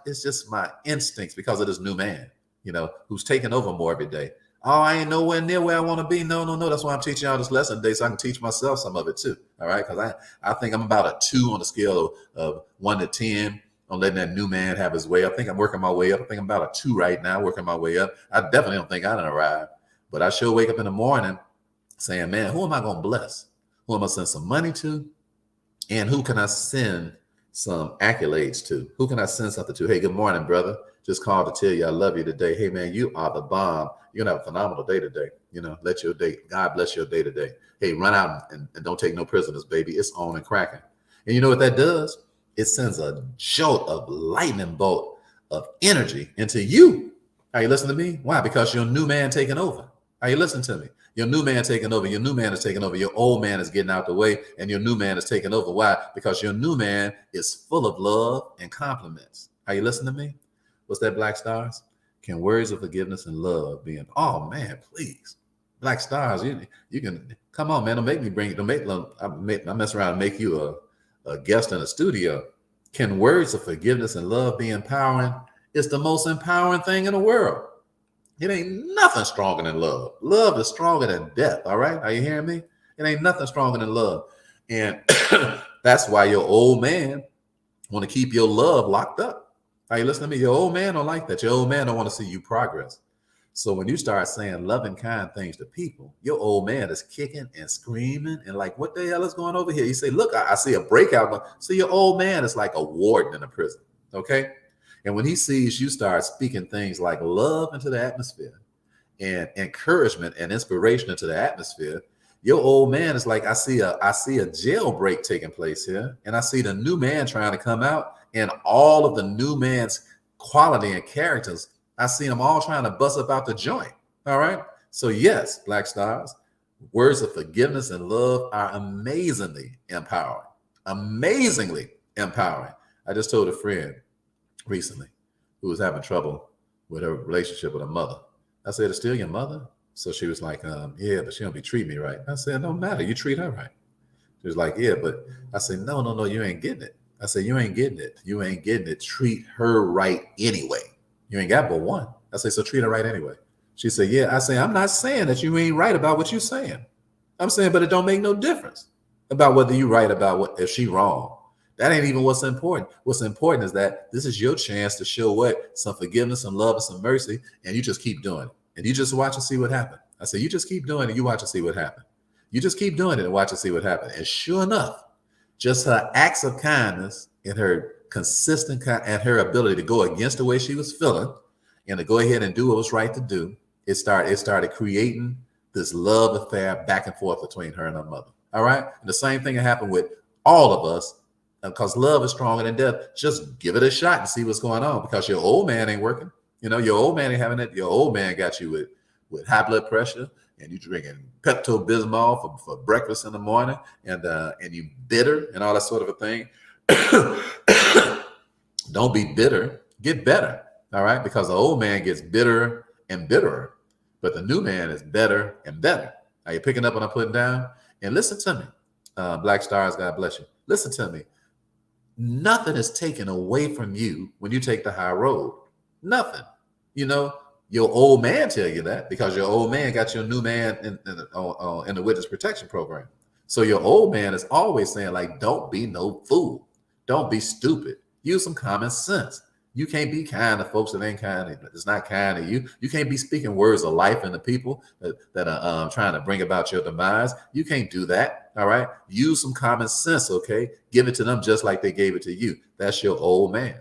it's just my instincts, because of this new man, you know, who's taking over more every day. Oh, I ain't nowhere near where I want to be. No. That's why I'm teaching y'all this lesson today, so I can teach myself some of it too. All right. Because I think I'm about a 2 on the scale of 1 to 10 on letting that new man have his way. I think I'm working my way up. I think I'm about a 2 right now, working my way up. I definitely don't think I done arrived. But I sure wake up in the morning saying, man, who am I going to bless? Who am I send some money to? And who can I send some accolades to? Who can I send something to? Hey, good morning, brother. Just called to tell you I love you today. Hey, man, you are the bomb. You're going to have a phenomenal day today. You know, let your day, God bless your day today. Hey, run out and don't take no prisoners, baby. It's on and cracking. And you know what that does? it sends a jolt of lightning bolt of energy into you. Are you listening to me? Why? Because your new man taking over. Are you listening to me? Your new man taking over. Your new man is taking over. Your old man is getting out the way, and your new man is taking over. Why? Because your new man is full of love and compliments. Are you listening to me? What's that, Black Stars? Can words of forgiveness and love be in? Oh man, please, Black Stars, you can come on, man. Don't make me bring. Don't make. I mess around and make you a guest in a studio. Can words of forgiveness and love be empowering? It's the most empowering thing in the world. It ain't nothing stronger than love. Love is stronger than death. All right, are you hearing me? It ain't nothing stronger than love, and that's why your old man want to keep your love locked up. Are you listening to me? Your old man don't like that. Your old man don't want to see you progress. So when you start saying loving, kind things to people, your old man is kicking and screaming and like, what the hell is going over here? You say, look, I see a breakout. So your old man is like a warden in a prison, okay? And when he sees you start speaking things like love into the atmosphere and encouragement and inspiration into the atmosphere, your old man is like, I see a jailbreak taking place here, and I see the new man trying to come out, and all of the new man's quality and characters, I see them all trying to bust up out the joint. All right. So yes, Black Stars, words of forgiveness and love are amazingly empowering. Amazingly empowering. I just told a friend recently who was having trouble with her relationship with her mother. I said, "It's still your mother?" So she was like, yeah, but she don't be treating me right. I said, "No matter, you treat her right." She was like, "Yeah, but," I said, no, you ain't getting it. I said, "You ain't getting it. You ain't getting it. Treat her right anyway. You ain't got but one." I said, "So treat her right anyway." She said, "Yeah." I say, "I'm not saying that you ain't right about what you're saying. I'm saying, but it don't make no difference about whether you right about what if she wrong. That ain't even what's important. What's important is that this is your chance to show what? Some forgiveness, some love, and some mercy, and you just keep doing it. And you just watch and see what happens." I said, "You just keep doing it, you watch and see what happens. You just keep doing it and watch and see what happens." And sure enough, just her acts of kindness and her consistent and her ability to go against the way she was feeling and to go ahead and do what was right to do, it started creating this love affair back and forth between her and her mother. All right. And the same thing happened with all of us, because love is stronger than death. Just give it a shot and see what's going on, because your old man ain't working. Your old man ain't having it. Your old man got you with high blood pressure, and you drinking Pepto-Bismol for breakfast in the morning, and you bitter and all that sort of a thing. Don't be bitter. Get better. All right, because the old man gets bitter and bitterer, but the new man is better and better. Are you picking up what I'm putting down? And listen to me, Black Stars. God bless you. Listen to me. Nothing is taken away from you when you take the high road. Nothing. Your old man tell you that, because your old man got your new man in the witness protection program. So your old man is always saying, like, don't be no fool. Don't be stupid. Use some common sense. You can't be kind to folks that ain't kind. It's not kind to you. You can't be speaking words of life into people that are trying to bring about your demise. You can't do that. All right. Use some common sense. Okay. Give it to them just like they gave it to you. That's your old man.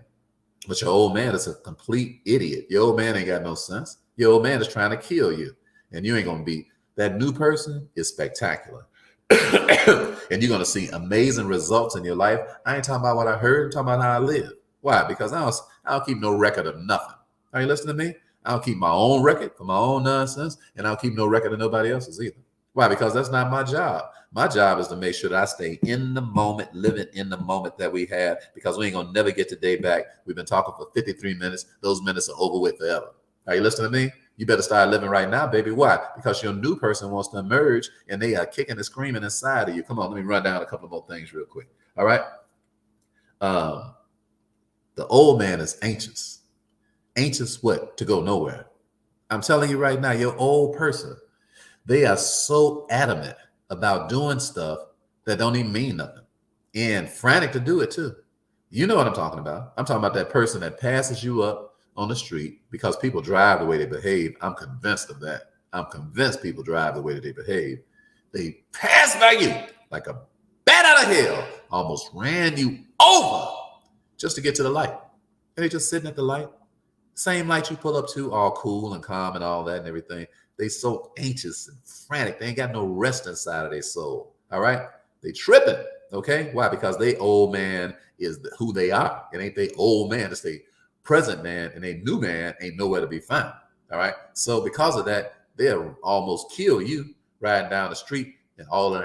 But your old man is a complete idiot. Your old man ain't got no sense. Your old man is trying to kill you. And you ain't going to be. That new person is spectacular. And you're going to see amazing results in your life. I ain't talking about what I heard. I'm talking about how I live. Why? Because I don't keep no record of nothing. Are you listening to me? I don't keep my own record for my own nonsense. And I don't keep no record of nobody else's either. Why? Because that's not my job. My job is to make sure that I stay in the moment, living in the moment that we have, because we ain't going to never get the day back. We've been talking for 53 minutes. Those minutes are over with forever. Are you listening to me? You better start living right now, baby. Why? Because your new person wants to emerge, and they are kicking and screaming inside of you. Come on, let me run down a couple of more things real quick. All right. The old man is anxious. Anxious what? To go nowhere. I'm telling you right now, your old person, they are so adamant about doing stuff that don't even mean nothing, and frantic to do it too. You know what I'm talking about. I'm talking about that person that passes you up on the street because people drive the way they behave. I'm convinced of that. I'm convinced people drive the way that they behave. They pass by you like a bat out of hell, almost ran you over just to get to the light. And they just sitting at the light. Same light you pull up to, all cool and calm and all that and everything. They so anxious and frantic. They ain't got no rest inside of their soul. All right? They tripping. Okay, why? Because they old man is who they are. It ain't they old man. It's they present man, and they new man ain't nowhere to be found. All right. So because of that, they'll almost kill you riding down the street and all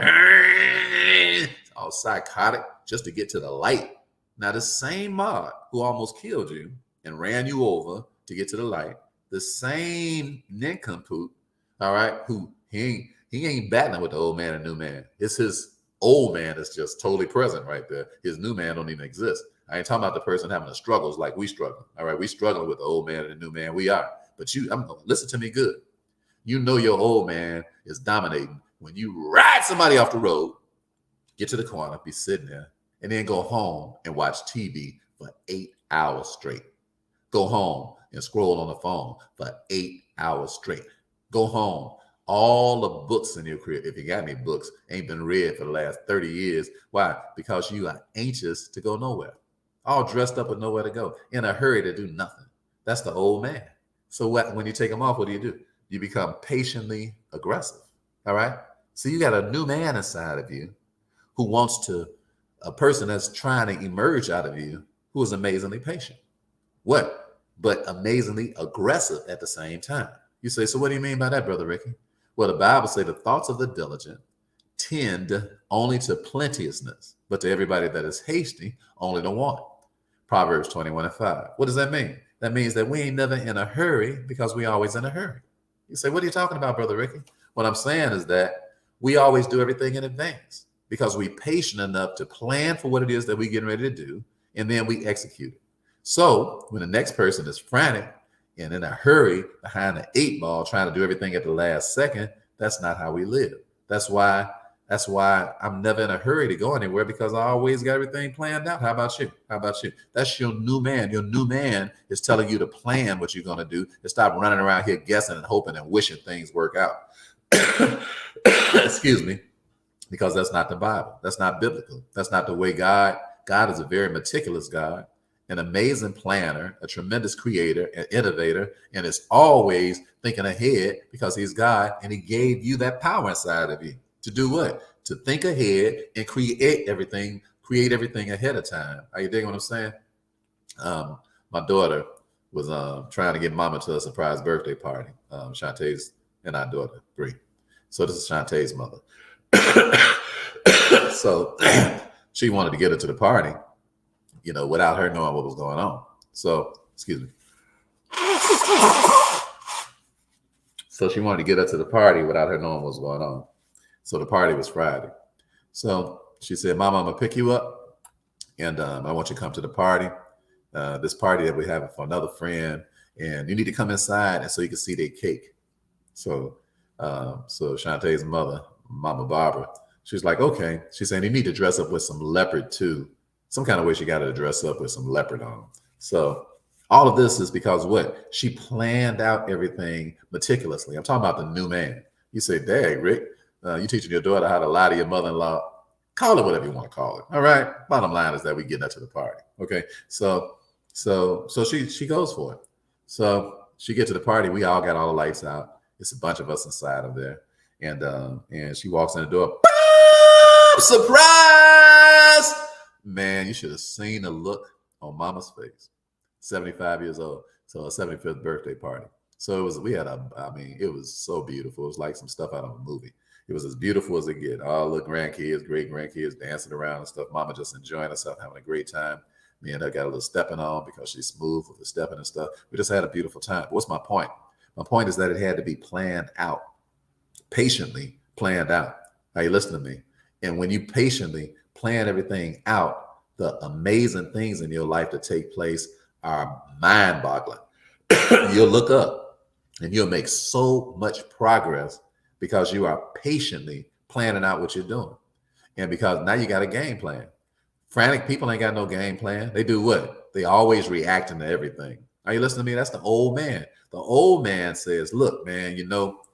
psychotic just to get to the light. Now, the same mod who almost killed you and ran you over to get to the light, the same nincompoop, all right, who he ain't battling with the old man and new man. It's his old man that's just totally present right there. His new man don't even exist. I ain't talking about the person having the struggles like we struggle. All right, we struggling with the old man and the new man. We are. But listen to me good. You know your old man is dominating when you ride somebody off the road, get to the corner, be sitting there, and then go home and watch TV for 8 hours straight. Go home and scroll on the phone for 8 hours straight. Go home. All the books in your career, if you got any books, ain't been read for the last 30 years. Why? Because you are anxious to go nowhere. All dressed up with nowhere to go. In a hurry to do nothing. That's the old man. So when you take them off, what do? You become patiently aggressive. All right? So you got a new man inside of you who wants to, a person that's trying to emerge out of you who is amazingly patient. What? But amazingly aggressive at the same time. You say, so what do you mean by that, Brother Ricky? Well, the Bible says the thoughts of the diligent tend only to plenteousness, but to everybody that is hasty, only to want. Proverbs 21:5. What does that mean? That means that we ain't never in a hurry because we always in a hurry. You say, what are you talking about, Brother Ricky? What I'm saying is that we always do everything in advance because we're patient enough to plan for what it is that we're getting ready to do, and then we execute it. So when the next person is frantic and in a hurry behind the 8 ball trying to do everything at the last second, that's not how we live. That's why I'm never in a hurry to go anywhere because I always got everything planned out. How about you? How about you? That's your new man. Your new man is telling you to plan what you're going to do and stop running around here guessing and hoping and wishing things work out. Excuse me. Because that's not the Bible. That's not biblical. That's not the way God is a very meticulous God, an amazing planner, a tremendous creator, an innovator, and is always thinking ahead because he's God and he gave you that power inside of you. To do what? To think ahead and create everything ahead of time. Are you digging what I'm saying? My daughter was trying to get mama to a surprise birthday party. Shantae's and our daughter, 3. So this is Shantae's mother. So she wanted to get her to the party, without her knowing what was going on. So, excuse me. So she wanted to get her to the party without her knowing what was going on. So the party was Friday. So she said, Mama, I'm going to pick you up, and I want you to come to the party, this party that we're having for another friend, and you need to come inside and so you can see their cake. So Shantae's mother, Mama Barbara, she's like, okay. She's saying you need to dress up with some leopard too. Some kind of way she got to dress up with some leopard on. So all of this is because what? She planned out everything meticulously. I'm talking about the new man. You say, Dad, Rick, you teaching your daughter how to lie to your mother-in-law. Call it whatever you want to call it. All right. Bottom line is that we get her to the party. Okay. So she goes for it. So she gets to the party. We all got all the lights out. It's a bunch of us inside of there. And she walks in the door. Boom! Surprise! Man, you should have seen the look on Mama's face. 75 years old. So a 75th birthday party. So it was so beautiful. It was like some stuff out of a movie. It was as beautiful as it get. All the grandkids, great grandkids dancing around and stuff. Mama just enjoying herself, having a great time. Me and her got a little stepping on because she's smooth with the stepping and stuff. We just had a beautiful time. What's my point? My point is that it had to be planned out, patiently planned out. Are you listening to me? And when you patiently plan everything out, the amazing things in your life that take place are mind-boggling. You'll look up and you'll make so much progress because you are patiently planning out what you're doing. And because now you got a game plan. Frantic people ain't got no game plan. They do what? They always reacting to everything. Are you listening to me? That's the old man. The old man says, look, man,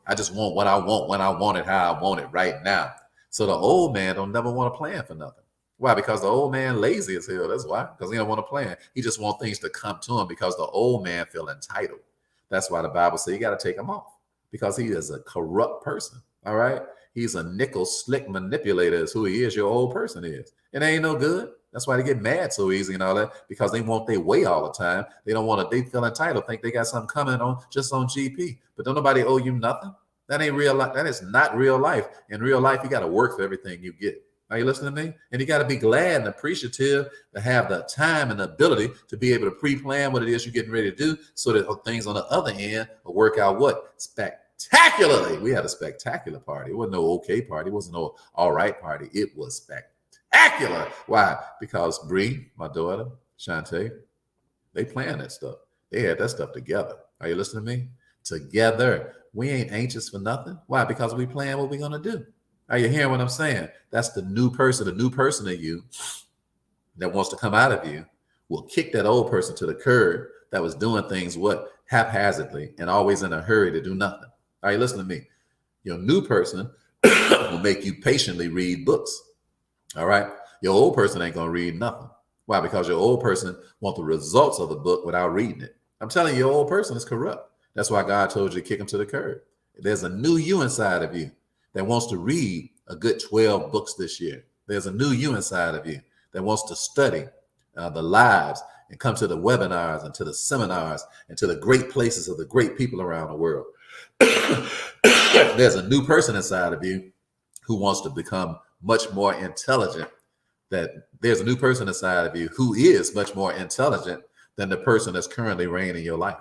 I just want what I want when I want it, how I want it right now. So the old man don't never want to plan for nothing. Why? Because the old man lazy as hell. That's why. Because he don't want to plan. He just want things to come to him because the old man feel entitled. That's why the Bible says you got to take him off because he is a corrupt person. All right. He's a nickel slick manipulator is who he is. Your old person is. It ain't no good. That's why they get mad so easy and all that, because they want their way all the time. They don't want to, they feel entitled, think they got something coming on just on GP. But don't nobody owe you nothing. That ain't real life. That is not real life. In real life, you got to work for everything you get. Are you listening to me? And you got to be glad and appreciative to have the time and the ability to be able to pre-plan what it is you're getting ready to do, so that things on the other end will work out what? Spectacularly. We had a spectacular party. It wasn't no okay party. It wasn't no all right party. It was spectacular. Why? Because Bree, my daughter, Shantae, they planned that stuff. They had that stuff together. Are you listening to me? Together. We ain't anxious for nothing. Why? Because we plan what we're going to do. Are you hearing what I'm saying? That's the new person in you that wants to come out of you will kick that old person to the curb that was doing things what? Haphazardly and always in a hurry to do nothing. Are you listening to me? Your new person will make you patiently read books. All right? Your old person ain't going to read nothing. Why? Because your old person wants the results of the book without reading it. I'm telling you, your old person is corrupt. That's why God told you to kick him to the curb. There's a new you inside of you that wants to read a good 12 books this year. There's a new you inside of you that wants to study the lives and come to the webinars and to the seminars and to the great places of the great people around the world. There's a new person inside of you who wants to become much more intelligent. That there's a new person inside of you who is much more intelligent than the person that's currently reigning in your life.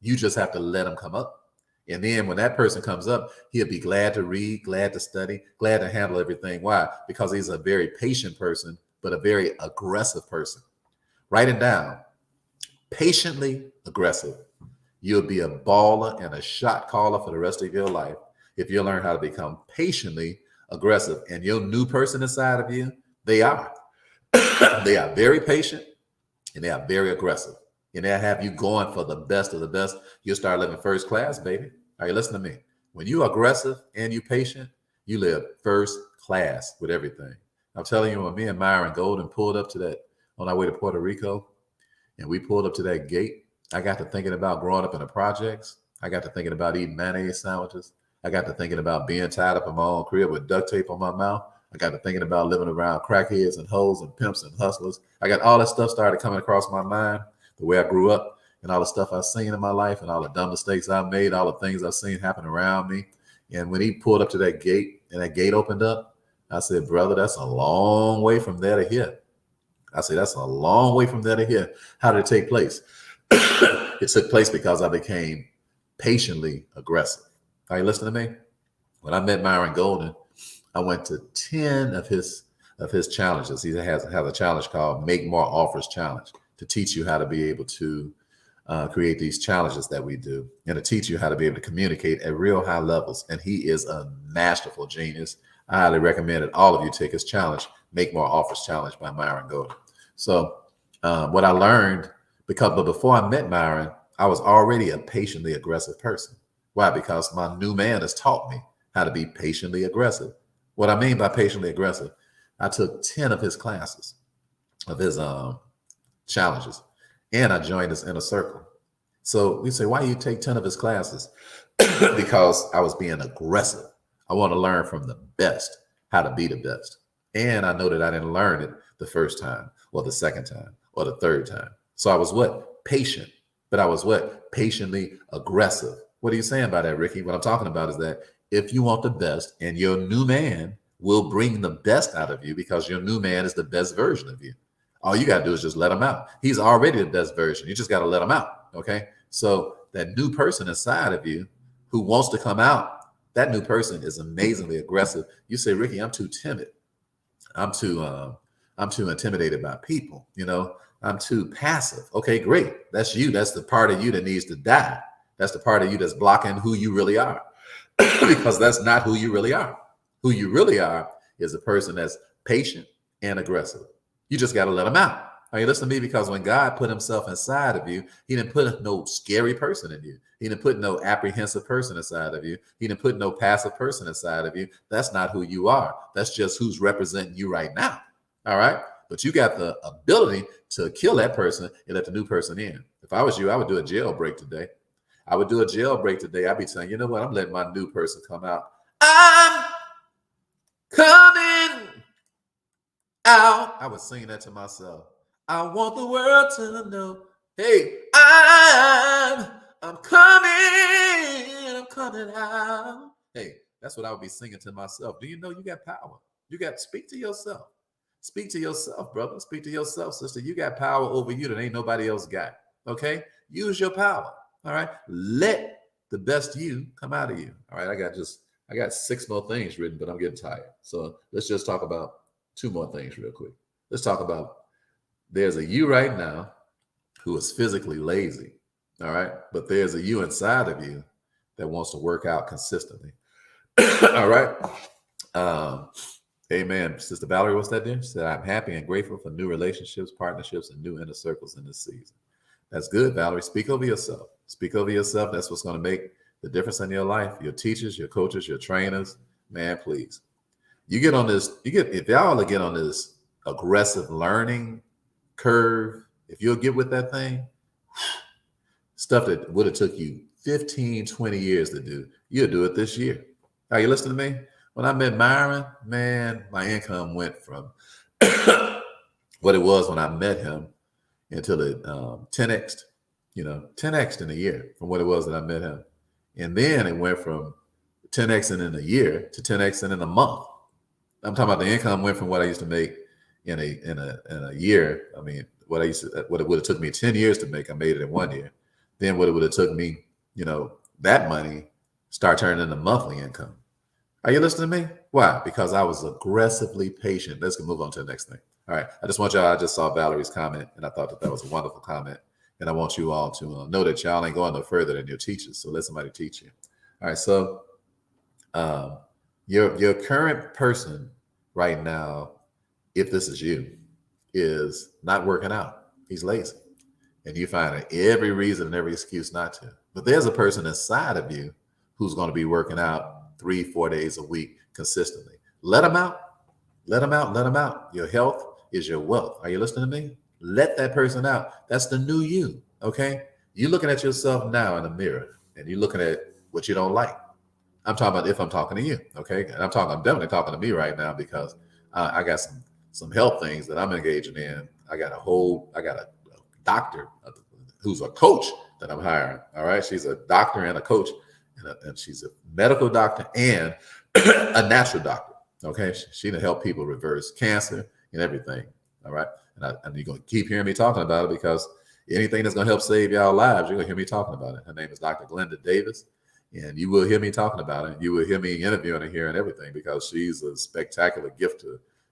You just have to let him come up. And then when that person comes up, he'll be glad to read, glad to study, glad to handle everything. Why? Because he's a very patient person, but a very aggressive person. Write it down. Patiently aggressive. You'll be a baller and a shot caller for the rest of your life if you learn how to become patiently aggressive. And your new person inside of you, they are. They are very patient and they are very aggressive. And they'll have you going for the best of the best. You'll start living first class, baby. Are you listening to me? When you're aggressive and you patient, you live first class with everything. I'm telling you, when me and Myron Golden pulled up to that on our way to Puerto Rico, and we pulled up to that gate, I got to thinking about growing up in the projects. I got to thinking about eating mayonnaise sandwiches. I got to thinking about being tied up in my own crib with duct tape on my mouth. I got to thinking about living around crackheads and hoes and pimps and hustlers. I got all that stuff started coming across my mind, the way I grew up and all the stuff I've seen in my life and all the dumb mistakes I've made, all the things I've seen happen around me. And when he pulled up to that gate and that gate opened up, I said, brother, that's a long way from there to here. I said, that's a long way from there to here. How did it take place? It took place because I became patiently aggressive. Are you listening to me? When I met Myron Golden, I went to 10 of his challenges. He has a challenge called Make More Offers Challenge to teach you how to be able to create these challenges that we do and to teach you how to be able to communicate at real high levels. And he is a masterful genius. I highly recommend that all of you take his challenge, Make More Offers Challenge by Myron Golden. So what I learned, but before I met Myron, I was already a patiently aggressive person. Why? Because my new man has taught me how to be patiently aggressive. What I mean by patiently aggressive, I took 10 of his classes, of his challenges, and I joined his inner circle. So we say, why you take 10 of his classes? Because I was being aggressive. I want to learn from the best how to be the best. And I know that I didn't learn it the first time or the second time or the third time. So I was what? Patient. But I was what? Patiently aggressive. What are you saying by that, Ricky? What I'm talking about is that if you want the best, and your new man will bring the best out of you because your new man is the best version of you. All you got to do is just let him out. He's already the best version. You just got to let him out. Okay. So that new person inside of you who wants to come out, that new person is amazingly aggressive. You say, Ricky, I'm too timid. I'm too intimidated by people. You know, I'm too passive. Okay, great. That's you. That's the part of you that needs to die. That's the part of you that's blocking who you really are. Because that's not who you really are. Who you really are is a person that's patient and aggressive. You just got to let them out. Are you listening to me? Because when God put himself inside of you, he didn't put no scary person in you. He didn't put no apprehensive person inside of you. He didn't put no passive person inside of you. That's not who you are. That's just who's representing you right now. All right. But you got the ability to kill that person and let the new person in. If I was you, I would do a jailbreak today. I would do a jailbreak today. I'd be saying, you know what? I'm letting my new person come out. I'm out. I was singing that to myself. I want the world to know, hey, I'm coming out. Hey, that's what I would be singing to myself. Do you know you got power? You got to speak to yourself. Speak to yourself, brother. Speak to yourself, sister. You got power over you that ain't nobody else got. Okay? Use your power. All right. Let the best you come out of you. All right. I got 6 more things written, but I'm getting tired. So let's just talk about 2 more things real quick. Let's talk about there's a you right now who is physically lazy. All right. But there's a you inside of you that wants to work out consistently. All right. Amen. Sister Valerie, what's that there? She said, I'm happy and grateful for new relationships, partnerships, and new inner circles in this season. That's good, Valerie. Speak over yourself. Speak over yourself. That's what's going to make the difference in your life. Your teachers, your coaches, your trainers, man, please. If y'all get on this aggressive learning curve, if you'll get with that thing, stuff that would have took you 15, 20 years to do, you'll do it this year. Are you listening to me? When I met Myron, man, my income went from what it was when I met him until it 10x'd, 10x'd in a year from what it was that I met him. And then it went from 10x'ing in a year to 10x'ing in a month. I'm talking about the income went from what I used to make in a year. I mean, what it would have took me 10 years to make, I made it in 1 year. Then what it would have took me, that money start turning into monthly income. Are you listening to me? Why? Because I was aggressively patient. Let's move on to the next thing. All right. I just saw Valerie's comment, and I thought that was a wonderful comment. And I want you all to know that y'all ain't going no further than your teachers. So let somebody teach you. All right. So your current person right now, if this is you, is not working out. He's lazy. And you find every reason and every excuse not to. But there's a person inside of you who's going to be working out 3-4 days a week consistently. Let them out. Let them out. Let them out. Your health is your wealth. Are you listening to me? Let that person out. That's the new you. Okay. You're looking at yourself now in the mirror and you're looking at what you don't like. I'm talking about if I'm talking to you. Okay. And I'm definitely talking to me right now because I got some health things that I'm engaging in. I got a doctor who's a coach that I'm hiring. All right. She's a doctor and a coach. And she's a medical doctor and a natural doctor. Okay, she can help people reverse cancer and everything. All right, and you're gonna keep hearing me talking about it because anything that's gonna help save y'all lives, you're gonna hear me talking about it. Her name is Dr. Glenda Davis, and you will hear me talking about it. You will hear me interviewing her here and everything because she's a spectacular gift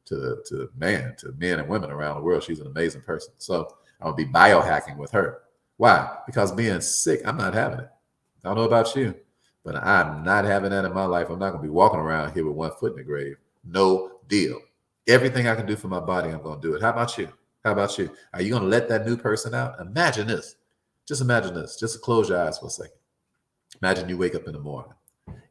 to men and women around the world. She's an amazing person. So I'm gonna be biohacking with her. Why? Because being sick, I'm not having it. I don't know about you. But I'm not having that in my life. I'm not going to be walking around here with 1 foot in the grave. No deal. Everything I can do for my body, I'm going to do it. How about you? How about you? Are you going to let that new person out? Imagine this. Just imagine this. Just close your eyes for a second. Imagine you wake up in the morning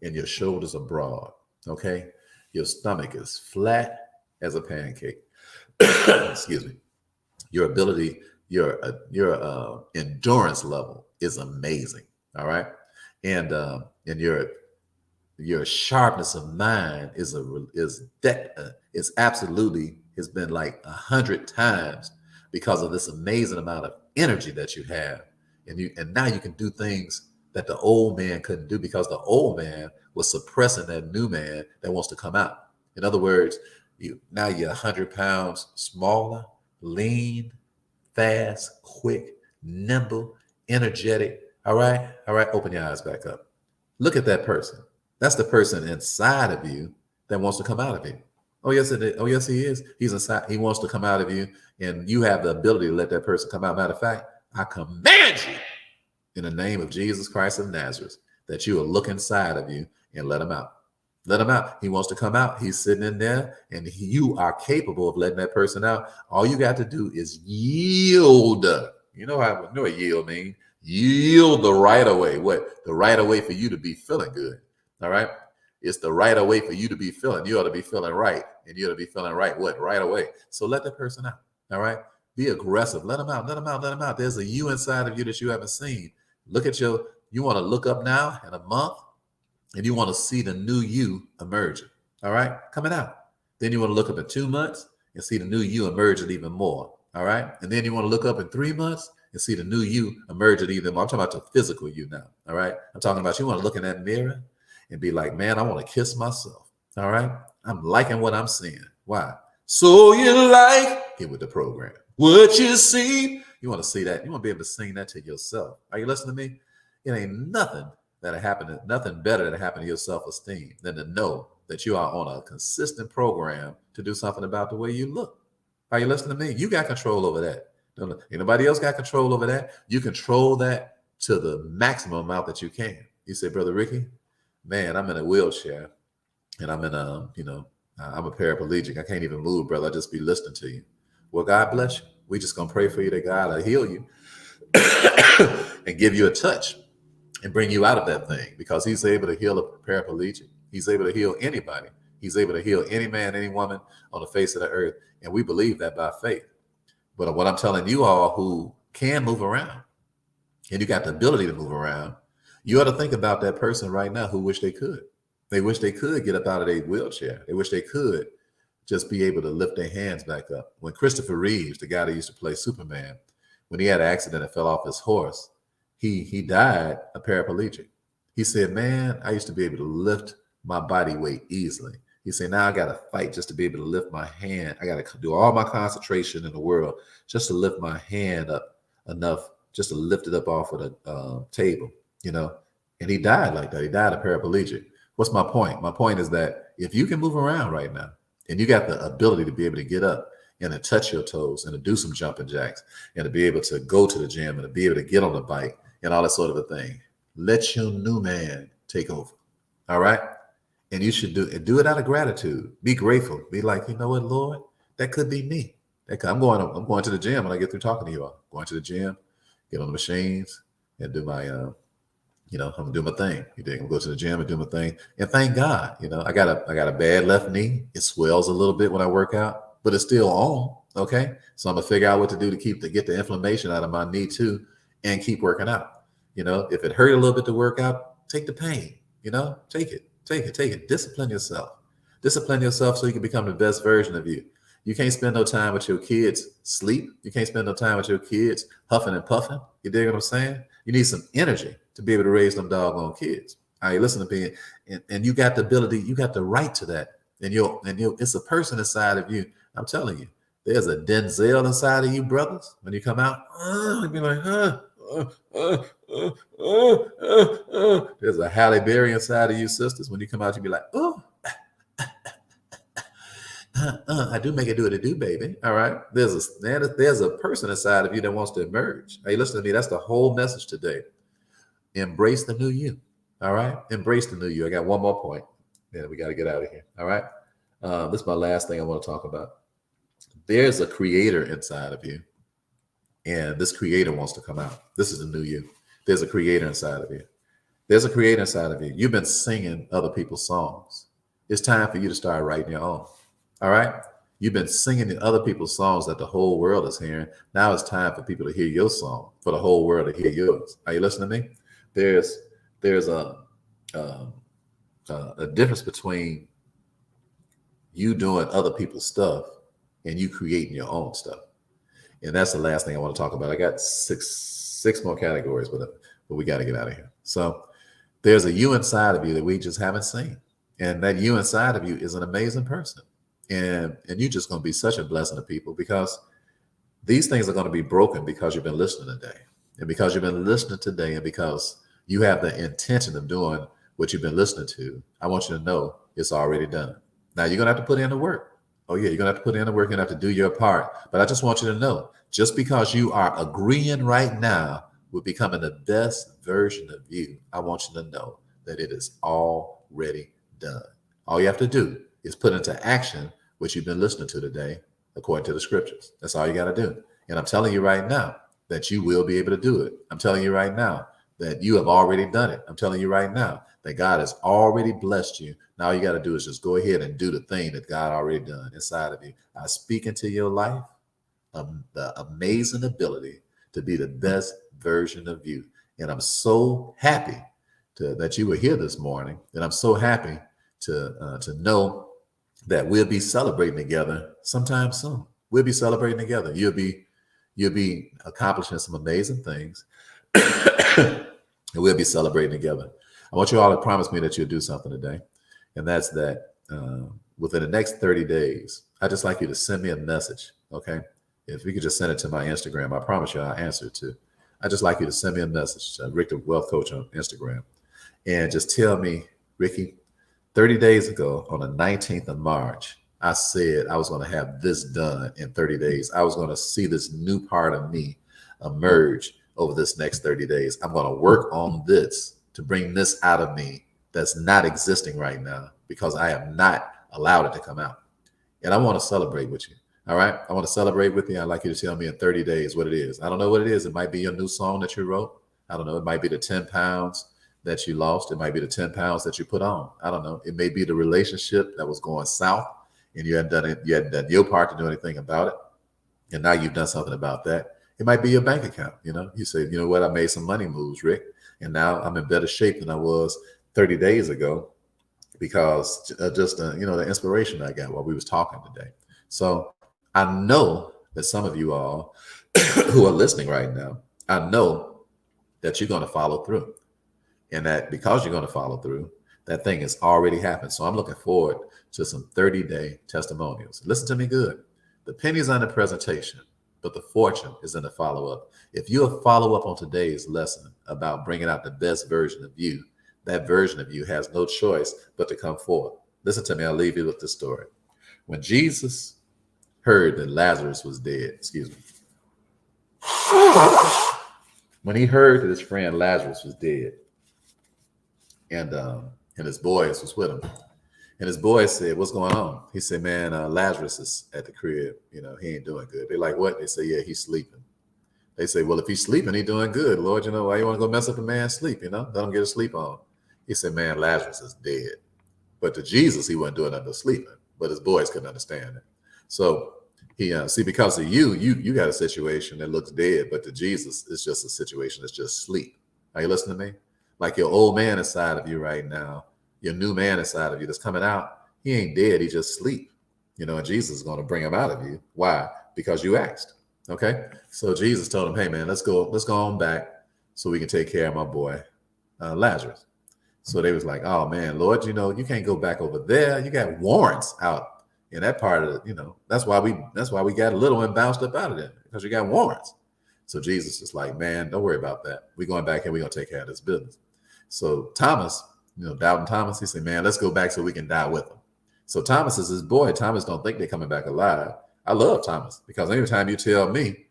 and your shoulders are broad. Okay. Your stomach is flat as a pancake. Excuse me. Your ability, your endurance level is amazing. All right. And your sharpness of mind is absolutely has been like 100 times because of this amazing amount of energy that you have, and now you can do things that the old man couldn't do because the old man was suppressing that new man that wants to come out. In other words, now you're 100 pounds smaller, lean, fast, quick, nimble, energetic. All right. Open your eyes back up. Look at that person. That's the person inside of you that wants to come out of you. Oh, yes, it is. Oh, yes, he is. He's inside. He wants to come out of you, and you have the ability to let that person come out. Matter of fact, I command you in the name of Jesus Christ of Nazareth that you will look inside of you and let him out. Let him out. He wants to come out. He's sitting in there, and you are capable of letting that person out. All you got to do is yield. You know what yield means? Yield the right of way. What? The right of way for you to be feeling good. All right. It's the right of way for you to be feeling. You ought to be feeling right. And you ought to be feeling right. What? Right away. So let that person out. All right. Be aggressive. Let them out. Let them out. Let them out. There's a you inside of you that you haven't seen. You want to look up now in a month and you want to see the new you emerging. All right. Coming out. Then you want to look up in 2 months and see the new you emerging even more. All right. And then you want to look up in 3 months and see the new you emerging even more. I'm talking about the physical you now. All right. I'm talking about you want to look in that mirror and be like, man, I want to kiss myself. All right. I'm liking what I'm seeing. Why? So you like it with the program. What you see, you want to see that. You want to be able to sing that to yourself. Are you listening to me? It ain't nothing that'll happen, nothing better that'll happen to your self-esteem than to know that you are on a consistent program to do something about the way you look. Are you listening to me? You got control over that. Anybody else got control over that? You control that to the maximum amount that you can. You say, Brother Ricky, man, I'm in a wheelchair and I'm in I'm a paraplegic. I can't even move, brother. I just be listening to you. Well, God bless you. We just gonna pray for you that God will heal you and give you a touch and bring you out of that thing, because he's able to heal a paraplegic. He's able to heal anybody. He's able to heal any man, any woman on the face of the earth. And we believe that by faith. But what I'm telling you all who can move around and you got the ability to move around, you ought to think about that person right now who wish they could. They wish they could get up out of their wheelchair. They wish they could just be able to lift their hands back up. When Christopher Reeves, the guy that used to play Superman, when he had an accident and fell off his horse, he died a paraplegic. He said, man, I used to be able to lift my body weight easily. He said, now I got to fight just to be able to lift my hand. I got to do all my concentration in the world just to lift my hand up enough, just to lift it up off of the table, and he died like that. He died a paraplegic. What's my point? My point is that if you can move around right now and you got the ability to be able to get up and to touch your toes and to do some jumping jacks and to be able to go to the gym and to be able to get on the bike and all that sort of a thing, let your new man take over. All right. And you should do it out of gratitude. Be grateful. Be like, you know what, Lord, that could be me. I'm going to the gym when I get through talking to you all. Going to the gym, get on the machines and do my I'm gonna do my thing. I'm gonna go to the gym and do my thing. And thank God, I got a bad left knee. It swells a little bit when I work out, but it's still on. Okay. So I'm gonna figure out what to do to get the inflammation out of my knee too and keep working out. If it hurt a little bit to work out, take the pain, take it. Discipline yourself so you can become the best version of you. You can't spend no time with your kids sleep. You can't spend no time with your kids huffing and puffing. You dig what I'm saying? You need some energy to be able to raise them doggone kids. All right, listen to me. And you got the ability, you got the right to that. And it's a person inside of you. I'm telling you, there's a Denzel inside of you, brothers. When you come out, you'll be like, there's a Halle Berry inside of you, sisters. When you come out, you'll be like, I do make it do what it do, baby. All right. There's a person inside of you that wants to emerge. Hey, listen to me. That's the whole message today. Embrace the new you. All right. Embrace the new you. I got one more point. Yeah, we got to get out of here. All right. This is my last thing I want to talk about. There's a creator inside of you. And this creator wants to come out. This is the new you. There's a creator inside of you. There's a creator inside of you. You've been singing other people's songs. It's time for you to start writing your own. All right. You've been singing other people's songs that the whole world is hearing. Now it's time for people to hear your song, for the whole world to hear yours. Are you listening to me? There's a difference between you doing other people's stuff and you creating your own stuff. And that's the last thing I want to talk about. I got six more categories, but we got to get out of here. So there's a you inside of you that we just haven't seen. And that you inside of you is an amazing person. And you're just going to be such a blessing to people, because these things are going to be broken because you've been listening today. And because you've been listening today and because you have the intention of doing what you've been listening to, I want you to know it's already done. Now you're going to have to put in the work. Oh yeah, you're going to have to put in the work. You're going to have to do your part. But I just want you to know, just because you are agreeing right now with becoming the best version of you, I want you to know that it is already done. All you have to do is put into action what you've been listening to today, according to the scriptures. That's all you got to do. And I'm telling you right now that you will be able to do it. I'm telling you right now that you have already done it. I'm telling you right now that God has already blessed you. Now all you got to do is just go ahead and do the thing that God already done inside of you. I speak into your life the amazing ability to be the best version of you. And I'm so happy that you were here this morning. And I'm so happy to know that we'll be celebrating together sometime soon. We'll be celebrating together. You'll be accomplishing some amazing things, and we'll be celebrating together. I want you all to promise me that you'll do something today, and that's that within the next 30 days, I just like you to send me a message, okay? If you could just send it to my Instagram, I promise you I'll answer it too. I just like you to send me a message, Rick the Wealth Coach on Instagram, and just tell me, Ricky, 30 days ago on the 19th of March, I said I was going to have this done in 30 days. I was going to see this new part of me emerge over this next 30 days. I'm going to work on this to bring this out of me that's not existing right now because I have not allowed it to come out. And I want to celebrate with you. All right. I want to celebrate with you. I'd like you to tell me in 30 days what it is. I don't know what it is. It might be your new song that you wrote. I don't know. It might be the 10 pounds that you lost. It might be the 10 pounds that you put on. I don't know. It may be the relationship that was going south and you hadn't done it. You hadn't done your part to do anything about it. And now you've done something about that. It might be your bank account. You say, you know what? I made some money moves, Rick. And now I'm in better shape than I was 30 days ago because the inspiration I got while we was talking today. So I know that some of you all who are listening right now, I know that you're going to follow through. And that because you're going to follow through, that thing has already happened. So I'm looking forward to some 30-day testimonials. Listen to me good. The penny's on the presentation, but the fortune is in the follow-up. If you'll follow up on today's lesson about bringing out the best version of you, that version of you has no choice but to come forth. Listen to me. I'll leave you with this story. When Jesus heard that Lazarus was dead, when he heard that his friend Lazarus was dead, and his boys was with him, and his boys said, "What's going on?" He said, "Man, Lazarus is at the crib. He ain't doing good." They're like, "What?" They say, "Yeah, he's sleeping." They say, "Well, if he's sleeping, he's doing good. Lord, why you want to go mess up a man's sleep? Let him get a sleep on." He said, "Man, Lazarus is dead." But to Jesus, he wasn't doing nothing but sleeping. But his boys couldn't understand it. So he because of you got a situation that looks dead, but to Jesus, it's just a situation that's just sleep. Are you listening to me? Like your old man inside of you right now, your new man inside of you that's coming out, he ain't dead, he just sleep. And Jesus is going to bring him out of you. Why? Because you asked. Okay. So Jesus told him, "Hey man, let's go on back so we can take care of my boy, Lazarus." So they was like, "Oh man, Lord, you can't go back over there. You got warrants out in that part of it. That's why we got a little and bounced up out of there because you got warrants." So Jesus is like, "Man, don't worry about that. We're going back and we're going to take care of this business." So Thomas, doubting Thomas, he said, "Man, let's go back so we can die with him." So Thomas is his boy. Thomas don't think they're coming back alive. I love Thomas because anytime you tell me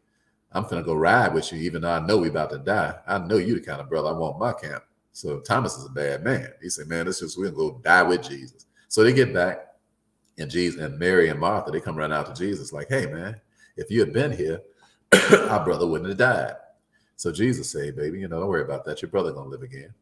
I'm finna go ride with you, even though I know we about to die, I know you the kind of brother I want in my camp. So Thomas is a bad man. He said, "Man, we're gonna go die with Jesus." So they get back, and Jesus and Mary and Martha, they come run out to Jesus like, "Hey man, if you had been here, our brother wouldn't have died." So Jesus said, "Baby, don't worry about that. Your brother gonna live again."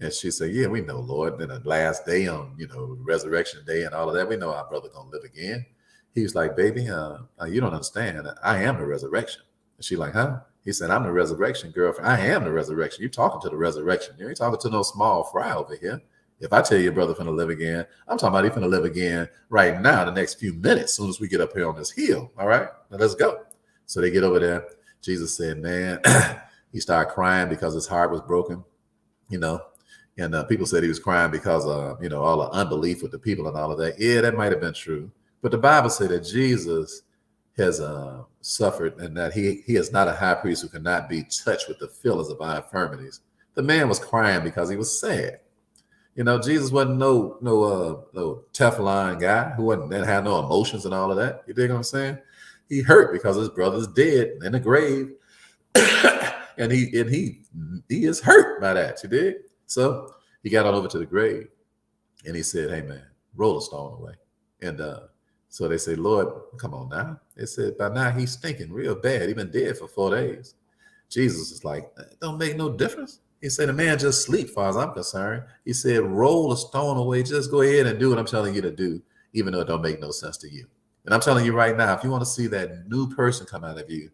And she said, "Yeah, we know, Lord. Then the last day on, resurrection day and all of that, we know our brother gonna live again." He was like, "Baby, you don't understand. I am the resurrection." And she like, "Huh?" He said, "I'm the resurrection, girlfriend. I am the resurrection. You're talking to the resurrection. You ain't talking to no small fry over here. If I tell your brother finna live again, I'm talking about he finna live again right now, the next few minutes, as soon as we get up here on this hill. All right, now let's go." So they get over there. Jesus said, "Man," he started crying because his heart was broken, and people said he was crying because of, all the unbelief with the people and all of that. Yeah, that might have been true. But the Bible said that Jesus has suffered and that he is not a high priest who cannot be touched with the feelings of our infirmities. The man was crying because he was sad. Jesus wasn't no Teflon guy who didn't have no emotions and all of that. You dig what I'm saying? He hurt because his brother's dead in the grave. and he is hurt by that. You dig? So he got on over to the grave and he said, "Hey man, roll a stone away." And so they say, "Lord, come on now." They said, "By now he's stinking real bad. He's been dead for 4 days." Jesus is like, "It don't make no difference." He said, "The man just sleep, as far as I'm concerned." He said, "Roll a stone away. Just go ahead and do what I'm telling you to do, even though it don't make no sense to you." And I'm telling you right now, if you want to see that new person come out of you,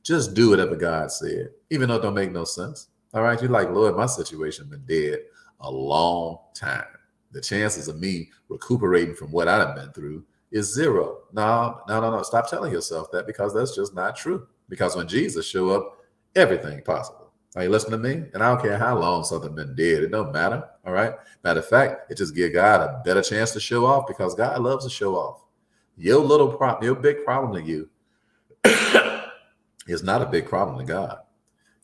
just do whatever God said, even though it don't make no sense. All right. You're like, "Lord, my situation been dead a long time. The chances of me recuperating from what I've been through is zero. No. Stop telling yourself that, because that's just not true. Because when Jesus show up, everything possible. Are you listening to me? And I don't care how long something been dead. It don't matter. All right. Matter of fact, it just give God a better chance to show off, because God loves to show off. Your big problem to you is not a big problem to God.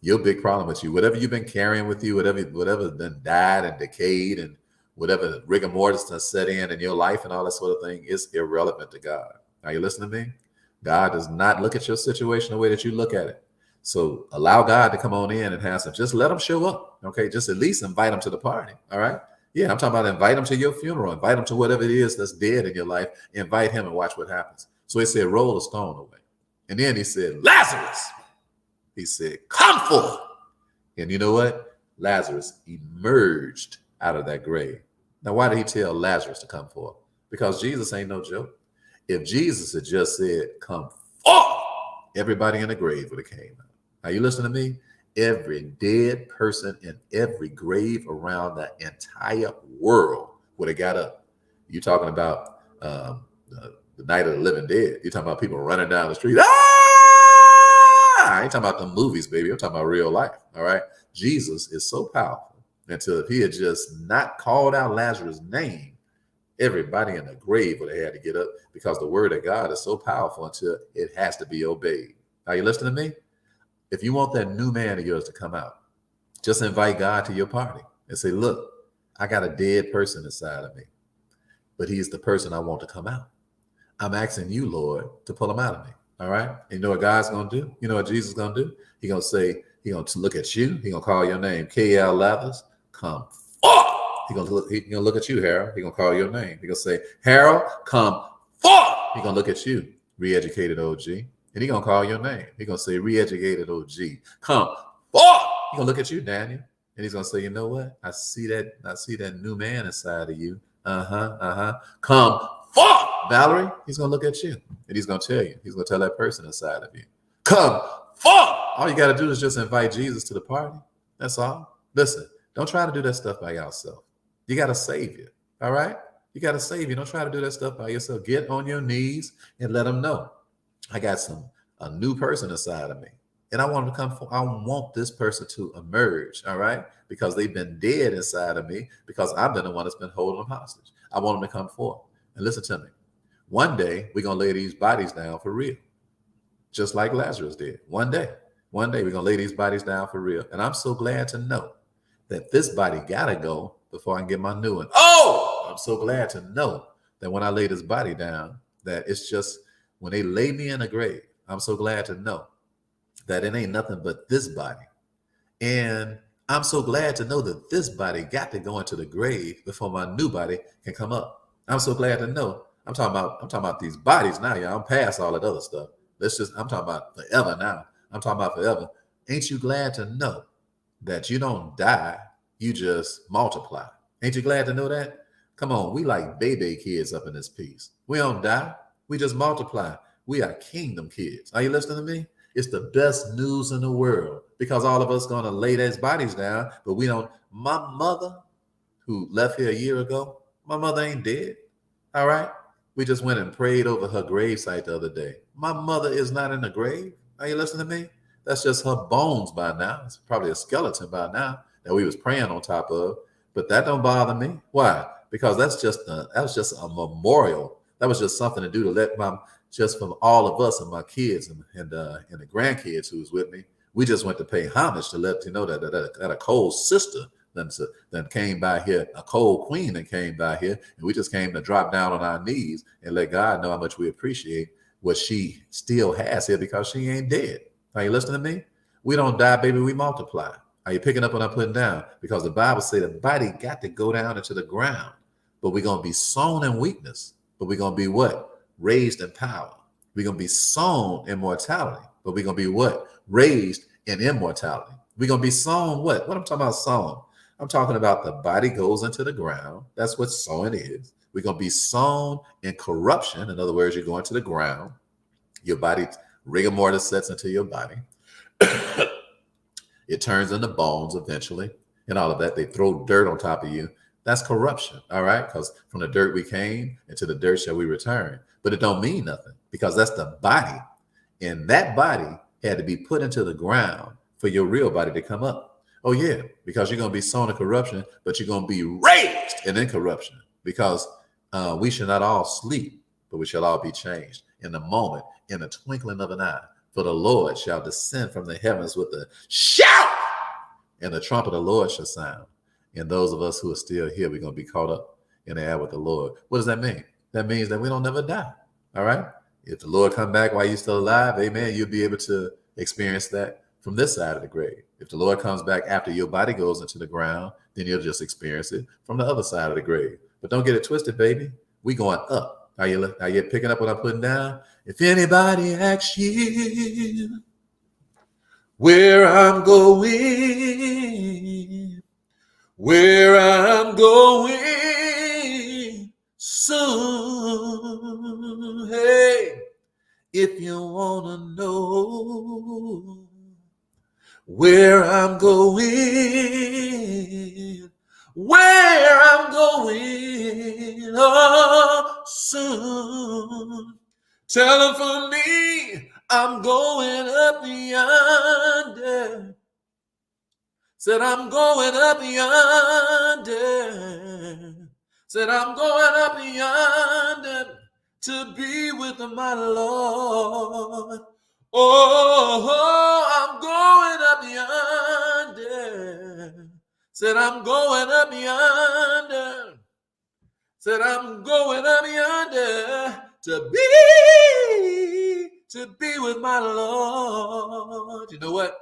Your big problem with you, whatever you've been carrying with you, whatever then died and decayed, and whatever rigor mortis has set in your life and all that sort of thing, is irrelevant to God. Are you listening to me? God does not look at your situation the way that you look at it. So allow God to come on in and have some. Just let him show up. Okay, just at least invite him to the party. All right. Yeah, I'm talking about invite him to your funeral, invite him to whatever it is that's dead in your life. Invite him and watch what happens. So he said, roll a stone away. And then he said, Lazarus. He said, come forth. And you know what? Lazarus emerged out of that grave. Now, why did he tell Lazarus to come forth? Because Jesus ain't no joke. If Jesus had just said, come forth, everybody in the grave would have came out. Are you listening to me? Every dead person in every grave around the entire world would have got up. You talking about the night of the living dead. You're talking about people running down the street. I ain't talking about the movies, baby. I'm talking about real life. All right. Jesus is so powerful. Until if he had just not called out Lazarus' name, everybody in the grave would have had to get up, because the word of God is so powerful until it has to be obeyed. Are you listening to me? If you want that new man of yours to come out, just invite God to your party and say, look, I got a dead person inside of me, but he's the person I want to come out. I'm asking you, Lord, to pull him out of me. All right. And you know what God's going to do? You know what Jesus is going to do? He's going to say, he's going to look at you. He's going to call your name. K.L. Lazarus, come forth. He's going to look at you, Harold. He's going to call your name. He's going to say, Harold, come forth. He's going to look at you, re-educated OG. And he's going to call your name. He's going to say, re-educated OG, come forth. He's going to look at you, Daniel. And he's going to say, you know what? I see that new man inside of you. Come forth. Valerie, he's going to look at you and he's going to tell you. He's going to tell that person inside of you, come forth. All you got to do is just invite Jesus to the party. That's all. Listen, don't try to do that stuff by yourself. You got a savior. All right? You got a savior. Don't try to do that stuff by yourself. Get on your knees and let him know, I got a new person inside of me. And I want him to come forth. I want this person to emerge. All right? Because they've been dead inside of me, because I've been the one that's been holding them hostage. I want them to come forth. And listen to me. One day, we're going to lay these bodies down for real, just like Lazarus did. One day, we're going to lay these bodies down for real. And I'm so glad to know that this body got to go before I can get my new one. Oh, I'm so glad to know that when I lay this body down, that it's just when they lay me in a grave, I'm so glad to know that it ain't nothing but this body. And I'm so glad to know that this body got to go into the grave before my new body can come up. I'm so glad to know. I'm talking about these bodies now, y'all. I'm past all that other stuff. I'm talking about forever now. I'm talking about forever. Ain't you glad to know that you don't die, you just multiply? Ain't you glad to know that? Come on, we like baby kids up in this piece. We don't die, we just multiply. We are kingdom kids. Are you listening to me? It's the best news in the world, because all of us gonna lay those bodies down, but we don't. My mother, who left here a year ago, my mother ain't dead. All right? We just went and prayed over her gravesite the other day. My mother is not in the grave. Are you listening to me? That's just her bones by now. It's probably a skeleton by now that we was praying on top of. But that don't bother me. Why? Because that was just a memorial. That was just something to do to let just from all of us and my kids and the grandkids who was with me. We just went to pay homage to let you know that a cold sister then came by here, a cold queen that came by here, and we just came to drop down on our knees and let God know how much we appreciate what she still has here, because she ain't dead. Are you listening to me? We don't die, baby, we multiply. Are you picking up what I'm putting down? Because the Bible says the body got to go down into the ground, but we're going to be sown in weakness, but we're going to be what? Raised in power. We're going to be sown in mortality, but we're going to be what? Raised in immortality. We're going to be sown what? What I'm talking about sown? I'm talking about the body goes into the ground. That's what sowing is. We're going to be sown in corruption. In other words, you're going to the ground. Your body, rigor mortis sets into your body. It turns into bones eventually and all of that. They throw dirt on top of you. That's corruption, all right? Because from the dirt we came, and to the dirt shall we return. But it don't mean nothing because that's the body. And that body had to be put into the ground for your real body to come up. Oh, yeah, because you're going to be sown in corruption, but you're going to be raised in incorruption because we shall not all sleep, but we shall all be changed in the moment, in the twinkling of an eye. For the Lord shall descend from the heavens with a shout, and the trumpet of the Lord shall sound. And those of us who are still here, we're going to be caught up in the air with the Lord. What does that mean? That means that we don't never die. All right? If the Lord come back while you're still alive, amen, you'll be able to experience that from this side of the grave. If the Lord comes back after your body goes into the ground, then you'll just experience it from the other side of the grave. But don't get it twisted, baby. We going up. Are you picking up what I'm putting down? If anybody asks you where I'm going, soon, hey, if you want to know where I'm going, oh, soon. Tell them for me, I'm going up yonder. Said I'm going up yonder. Said I'm going up yonder to be with my Lord. Oh, I'm going up yonder. Said I'm going up yonder. Said I'm going up yonder to be with my Lord. You know what?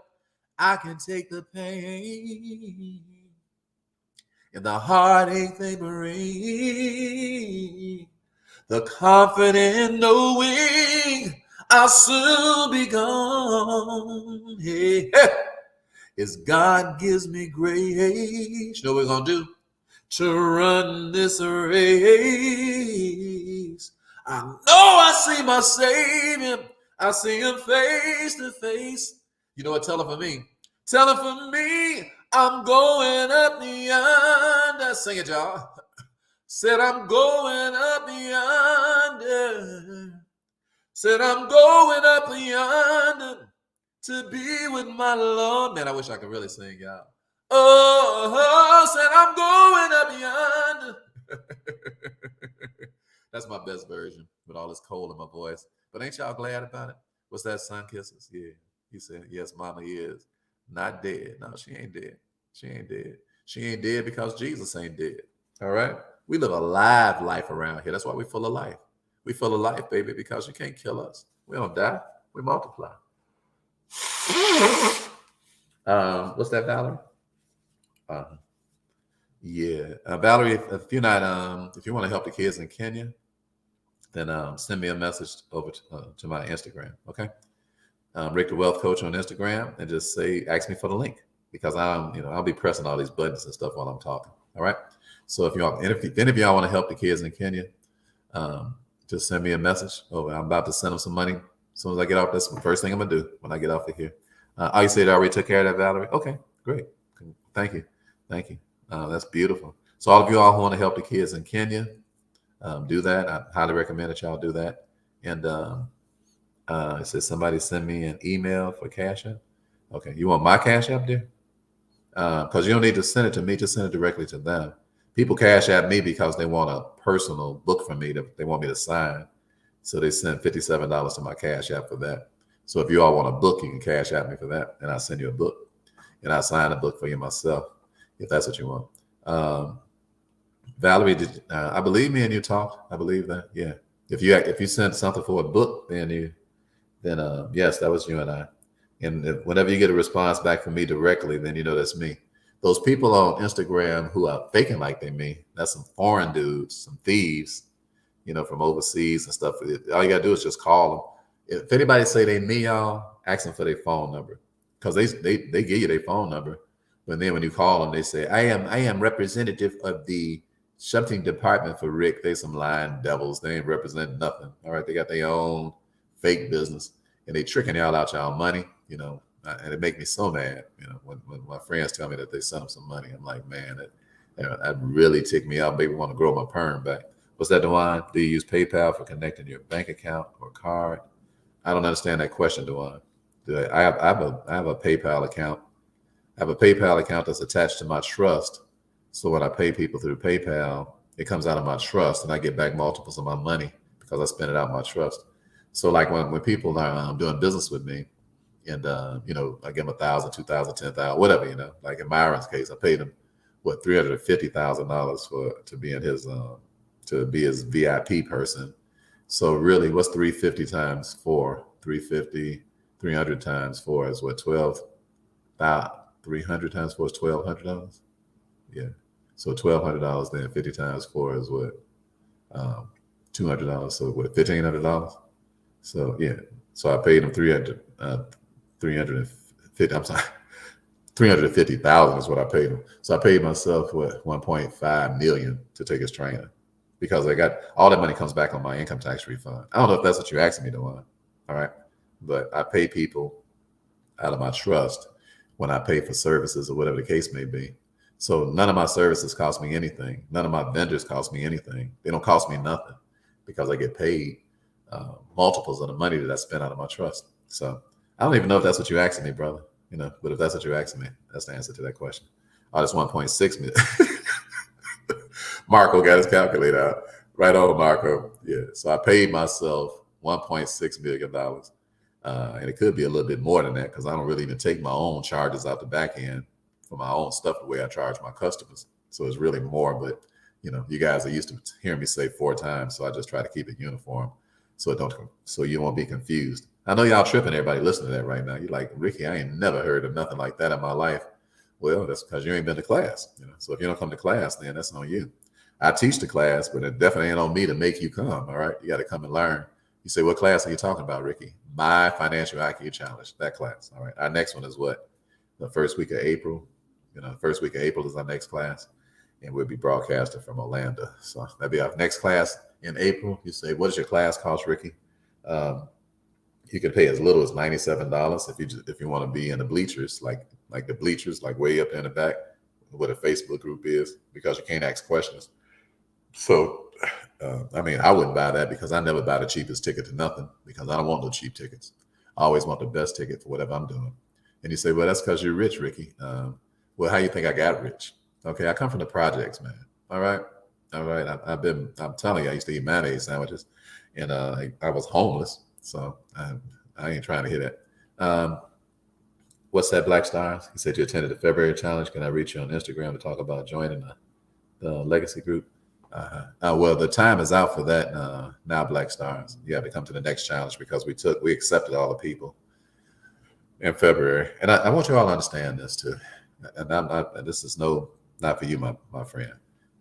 I can take the pain and the heartache they bring, the confident knowing I'll soon be gone. Hey, as God gives me grace, you know what we're going to do? To run this race. I know I see my Savior. I see him face to face. You know what? Tell him for me. Tell him for me. I'm going up yonder. Sing it, y'all. Said I'm going up yonder. Said I'm going up yonder to be with my Lord. Man, I wish I could really sing, y'all. Oh, said I'm going up yonder. That's my best version with all this cold in my voice. But ain't y'all glad about it? What's that, Sun Kisses? Yeah. He said, yes, mama is not dead. No, she ain't dead. She ain't dead. She ain't dead because Jesus ain't dead. All right? We live a live life around here. That's why we're full of life. We full of life, baby, because you can't kill us. We don't die. We multiply. What's that, Valerie? Valerie, if you want to help the kids in Kenya, then send me a message over to my Instagram. Okay, Rick the Wealth Coach on Instagram, and just ask me for the link because I'll be pressing all these buttons and stuff while I'm talking. All right. So if any of y'all want to help the kids in Kenya, just send me a message. I'm about to send them some money as soon as I get off. That's the first thing I'm gonna do when I get off of here. You said I already took care of that, Valerie. Okay, great. Thank you. That's beautiful. So all of you all who want to help the kids in Kenya, do that. I highly recommend that y'all do that. And it says somebody send me an email for Cash App. Okay, you want my Cash App there? Because you don't need to send it to me, just send it directly to them. People Cash App me because they want a personal book from me that they want me to sign. So they send $57 to my Cash App for that. So if you all want a book, you can Cash App me for that, and I'll send you a book. And I'll sign a book for you myself, if that's what you want. Valerie, I believe me and you talked. I believe that. Yeah. If you sent something for a book, then yes, that was you and I. And whenever you get a response back from me directly, then you know that's me. Those people on Instagram who are faking like they me, that's some foreign dudes, some thieves, from overseas and stuff. All you gotta do is just call them. If anybody say they me, y'all, ask them for their phone number, because they give you their phone number. But then when you call them, they say, I am representative of the something department for Rick. They some lying devils. They ain't representing nothing. All right, they got their own fake business, and they tricking y'all out y'all money. And it make me so mad. When my friends tell me that they sent them some money, I'm like, man, That really ticked me out. Maybe want to grow my perm back. What's that, Dewan? Do you use PayPal for connecting your bank account or card? I don't understand that question, Dewan. I have a PayPal account. I have a PayPal account that's attached to my trust. So when I pay people through PayPal, it comes out of my trust, and I get back multiples of my money because I spend it out of my trust. So like when people are doing business with me, and I give them 1,000, 2,000, 10,000, whatever, Like in Myron's case, I paid him $350,000 to be in his to be his VIP person. So really, what's 350 times 4? 350, 300 times 4 is what, 12? 300 times 4 is $1,200. Yeah. So $1,200, then 50 times 4 is what? $200. So what, $1,500? So yeah. So I paid him 350. I'm sorry, 350,000 is what I paid him. So I paid myself 1.5 million to take his training, because I got all that money comes back on my income tax refund. I don't know if that's what you're asking me, Dewan. All right, but I pay people out of my trust when I pay for services or whatever the case may be. So none of my services cost me anything. None of my vendors cost me anything. They don't cost me nothing because I get paid multiples of the money that I spent out of my trust. So I don't even know if that's what you're asking me, brother. But if that's what you're asking me, that's the answer to that question. Oh, that's 1.6 million. Marco got his calculator out. Right on, Marco. Yeah. So I paid myself $1.6 million. And it could be a little bit more than that, because I don't really even take my own charges out the back end for my own stuff the way I charge my customers. So it's really more, but you guys are used to hearing me say 4 times, so I just try to keep it uniform so you won't be confused. I know y'all tripping, everybody listening to that right now. You're like, Ricky, I ain't never heard of nothing like that in my life. Well, that's because you ain't been to class. So if you don't come to class, then that's on you. I teach the class, but it definitely ain't on me to make you come. All right, you got to come and learn. You say, what class are you talking about, Ricky? My Financial IQ Challenge, that class. All right. Our next one is what? The first week of April. First week of April is our next class, and we'll be broadcasting from Orlando. So that'll be our next class in April. You say, what does your class cost, Ricky? You can pay as little as $97 if you want to be in the bleachers, like the bleachers, like way up there in the back, what a Facebook group is, because you can't ask questions. So, I wouldn't buy that, because I never buy the cheapest ticket to nothing, because I don't want no cheap tickets. I always want the best ticket for whatever I'm doing. And you say, well, that's because you're rich, Ricky. Well, how you think I got rich? Okay, I come from the projects, man. All right. I'm telling you, I used to eat mayonnaise sandwiches, and I was homeless. So I ain't trying to hear that. What's that, Black Stars? He said you attended the February challenge. Can I reach you on Instagram to talk about joining the legacy group? Well, the time is out for that now, Black Stars. You have to come to the next challenge, because we accepted all the people in February. And I want you all to understand this too. And this is not for you, my friend.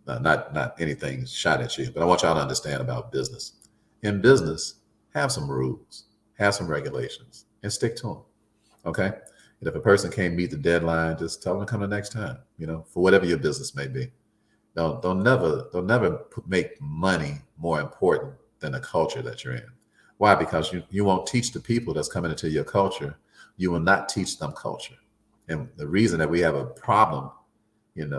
Not anything shot at you, but I want y'all to understand about business. In business, have some rules, have some regulations, and stick to them. Okay. And if a person can't meet the deadline, just tell them to come the next time, for whatever your business may be. Don't never make money more important than the culture that you're in. Why? Because you won't teach the people that's coming into your culture. You will not teach them culture. And the reason that we have a problem, in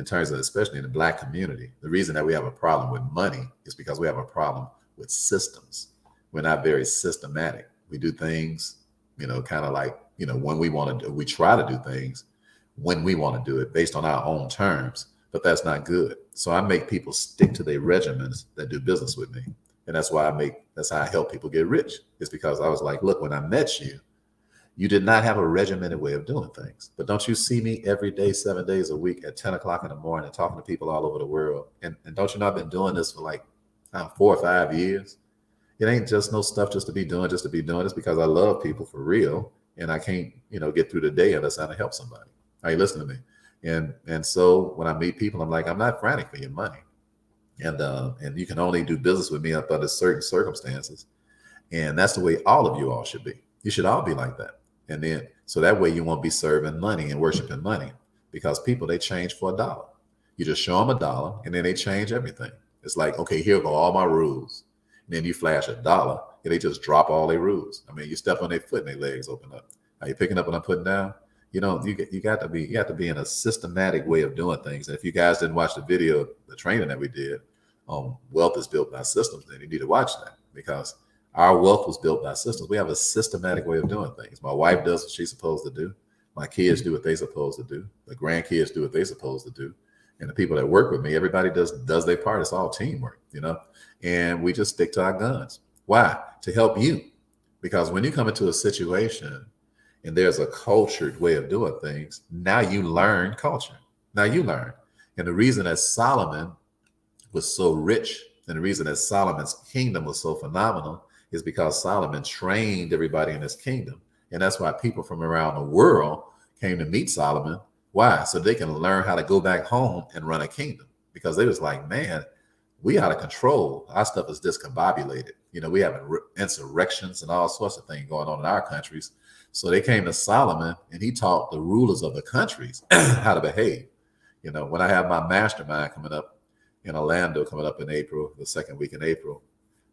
terms of, especially in the Black community, the reason that we have a problem with money is because we have a problem with systems. We're not very systematic. We do things, kind of like, when we want to do, we try to do things when we want to do it based on our own terms, but that's not good. So I make people stick to their regimens that do business with me. And that's how I help people get rich. It's because I was like, look, when I met you, you did not have a regimented way of doing things. But don't you see me every day, 7 days a week at 10 o'clock in the morning, talking to people all over the world? And don't you know I've been doing this for like 4 or 5 years? It ain't just no stuff just to be doing. It's because I love people for real. And I can't, get through the day unless I help somebody. Are you listening to me? And so when I meet people, I'm like, I'm not frantic for your money. And you can only do business with me under certain circumstances. And that's the way all of you all should be. You should all be like that. And then, so that way you won't be serving money and worshiping money, because people, they change for $1. You just show them $1 and then they change everything. It's like, okay, here go all my rules. And then you flash $1 and they just drop all their rules. I mean, you step on their foot and their legs open up. Are you picking up what I'm putting down? You know, you got to be in a systematic way of doing things. And if you guys didn't watch the video, the training that we did on wealth is built by systems, then you need to watch that, because our wealth was built by systems. We have a systematic way of doing things. My wife does what she's supposed to do. My kids do what they're supposed to do. The grandkids do what they're supposed to do. And the people that work with me, everybody does their part. It's all teamwork, you know. And we just stick to our guns. Why? To help you. Because when you come into a situation and there's a cultured way of doing things, now you learn culture. Now you learn. And the reason that Solomon was so rich, and the reason that Solomon's kingdom was so phenomenal, is because Solomon trained everybody in his kingdom. And that's why people from around the world came to meet Solomon. Why? So they can learn how to go back home and run a kingdom. Because they was like, man, we out of control. Our stuff is discombobulated. You know, we have insurrections and all sorts of things going on in our countries. So they came to Solomon, and he taught the rulers of the countries how to behave. You know, when I have my mastermind coming up in Orlando, coming up in April, the second week in April,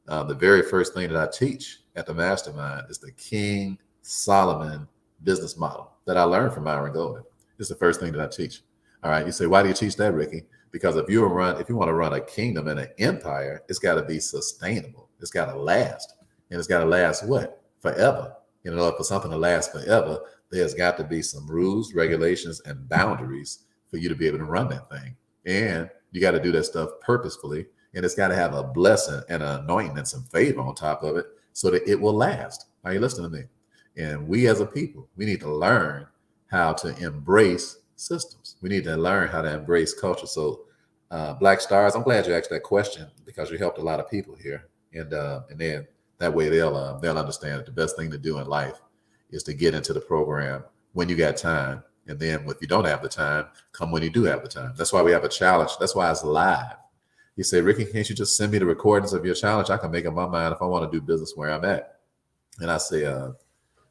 the very first thing that I teach at the mastermind is the King Solomon business model that I learned from Myron Golden. It's the first thing that I teach. All right. You say, why do you teach that, Ricky? Because if you want to run a kingdom and an empire, it's got to be sustainable. It's got to last. And it's got to last what? Forever. You know, for something to last forever, there's got to be some rules, regulations, and boundaries for you to be able to run that thing. And you got to do that stuff purposefully. And it's got to have a blessing and an anointing and some favor on top of it so that it will last. Are you listening to me? And we as a people, we need to learn how to embrace systems. We need to learn how to embrace culture. So Black Stars, I'm glad you asked that question, because you helped a lot of people here. And then that way they'll understand that the best thing to do in life is to get into the program when you got time. And then if you don't have the time, come when you do have the time. That's why we have a challenge. That's why it's live. You say, Ricky, can't you just send me the recordings of your challenge? I can make up my mind if I want to do business where I'm at. And I say,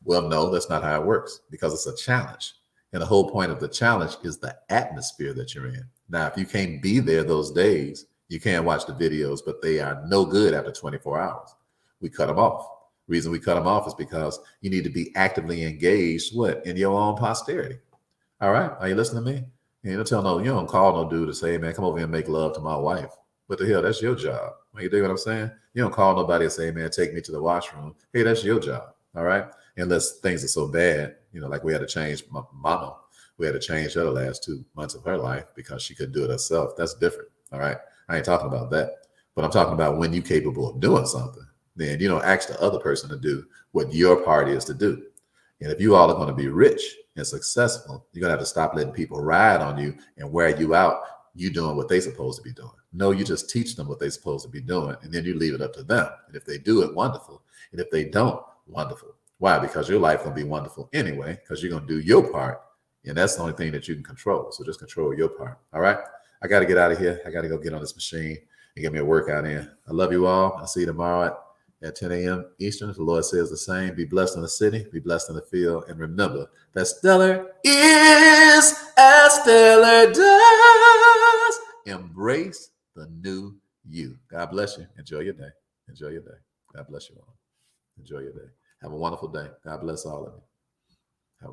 well, no, that's not how it works, because it's a challenge. And the whole point of the challenge is the atmosphere that you're in. Now, if you can't be there those days, you can't watch the videos, but they are no good after 24 hours. We cut them off. The reason we cut them off is because you need to be actively engaged, in your own posterity. All right. Are you listening to me? You don't call no dude to say, hey, man, come over here and make love to my wife. What the hell? That's your job. You dig what I'm saying? You don't call nobody and say, hey, man, take me to the washroom. Hey, that's your job. All right. Unless things are so bad, like we had to change my mama. We had to change her the last 2 months of her life because she couldn't do it herself. That's different. All right. I ain't talking about that. But I'm talking about when you're capable of doing something, then you don't ask the other person to do what your part is to do. And if you all are going to be rich and successful, you're going to have to stop letting people ride on you and wear you out. You doing what they're supposed to be doing. No, you just teach them what they're supposed to be doing, and then you leave it up to them. And if they do it, wonderful. And if they don't, wonderful. Why? Because your life going to be wonderful anyway, because you're going to do your part, and that's the only thing that you can control. So just control your part. All right? I got to get out of here. I got to go get on this machine and get me a workout in. I love you all. I'll see you tomorrow at 10 a.m. Eastern. The Lord says the same. Be blessed in the city. Be blessed in the field. And remember that stellar is as stellar does. Embrace the new you. God bless you. Enjoy your day. Enjoy your day. God bless you all. Enjoy your day. Have a wonderful day. God bless all of you.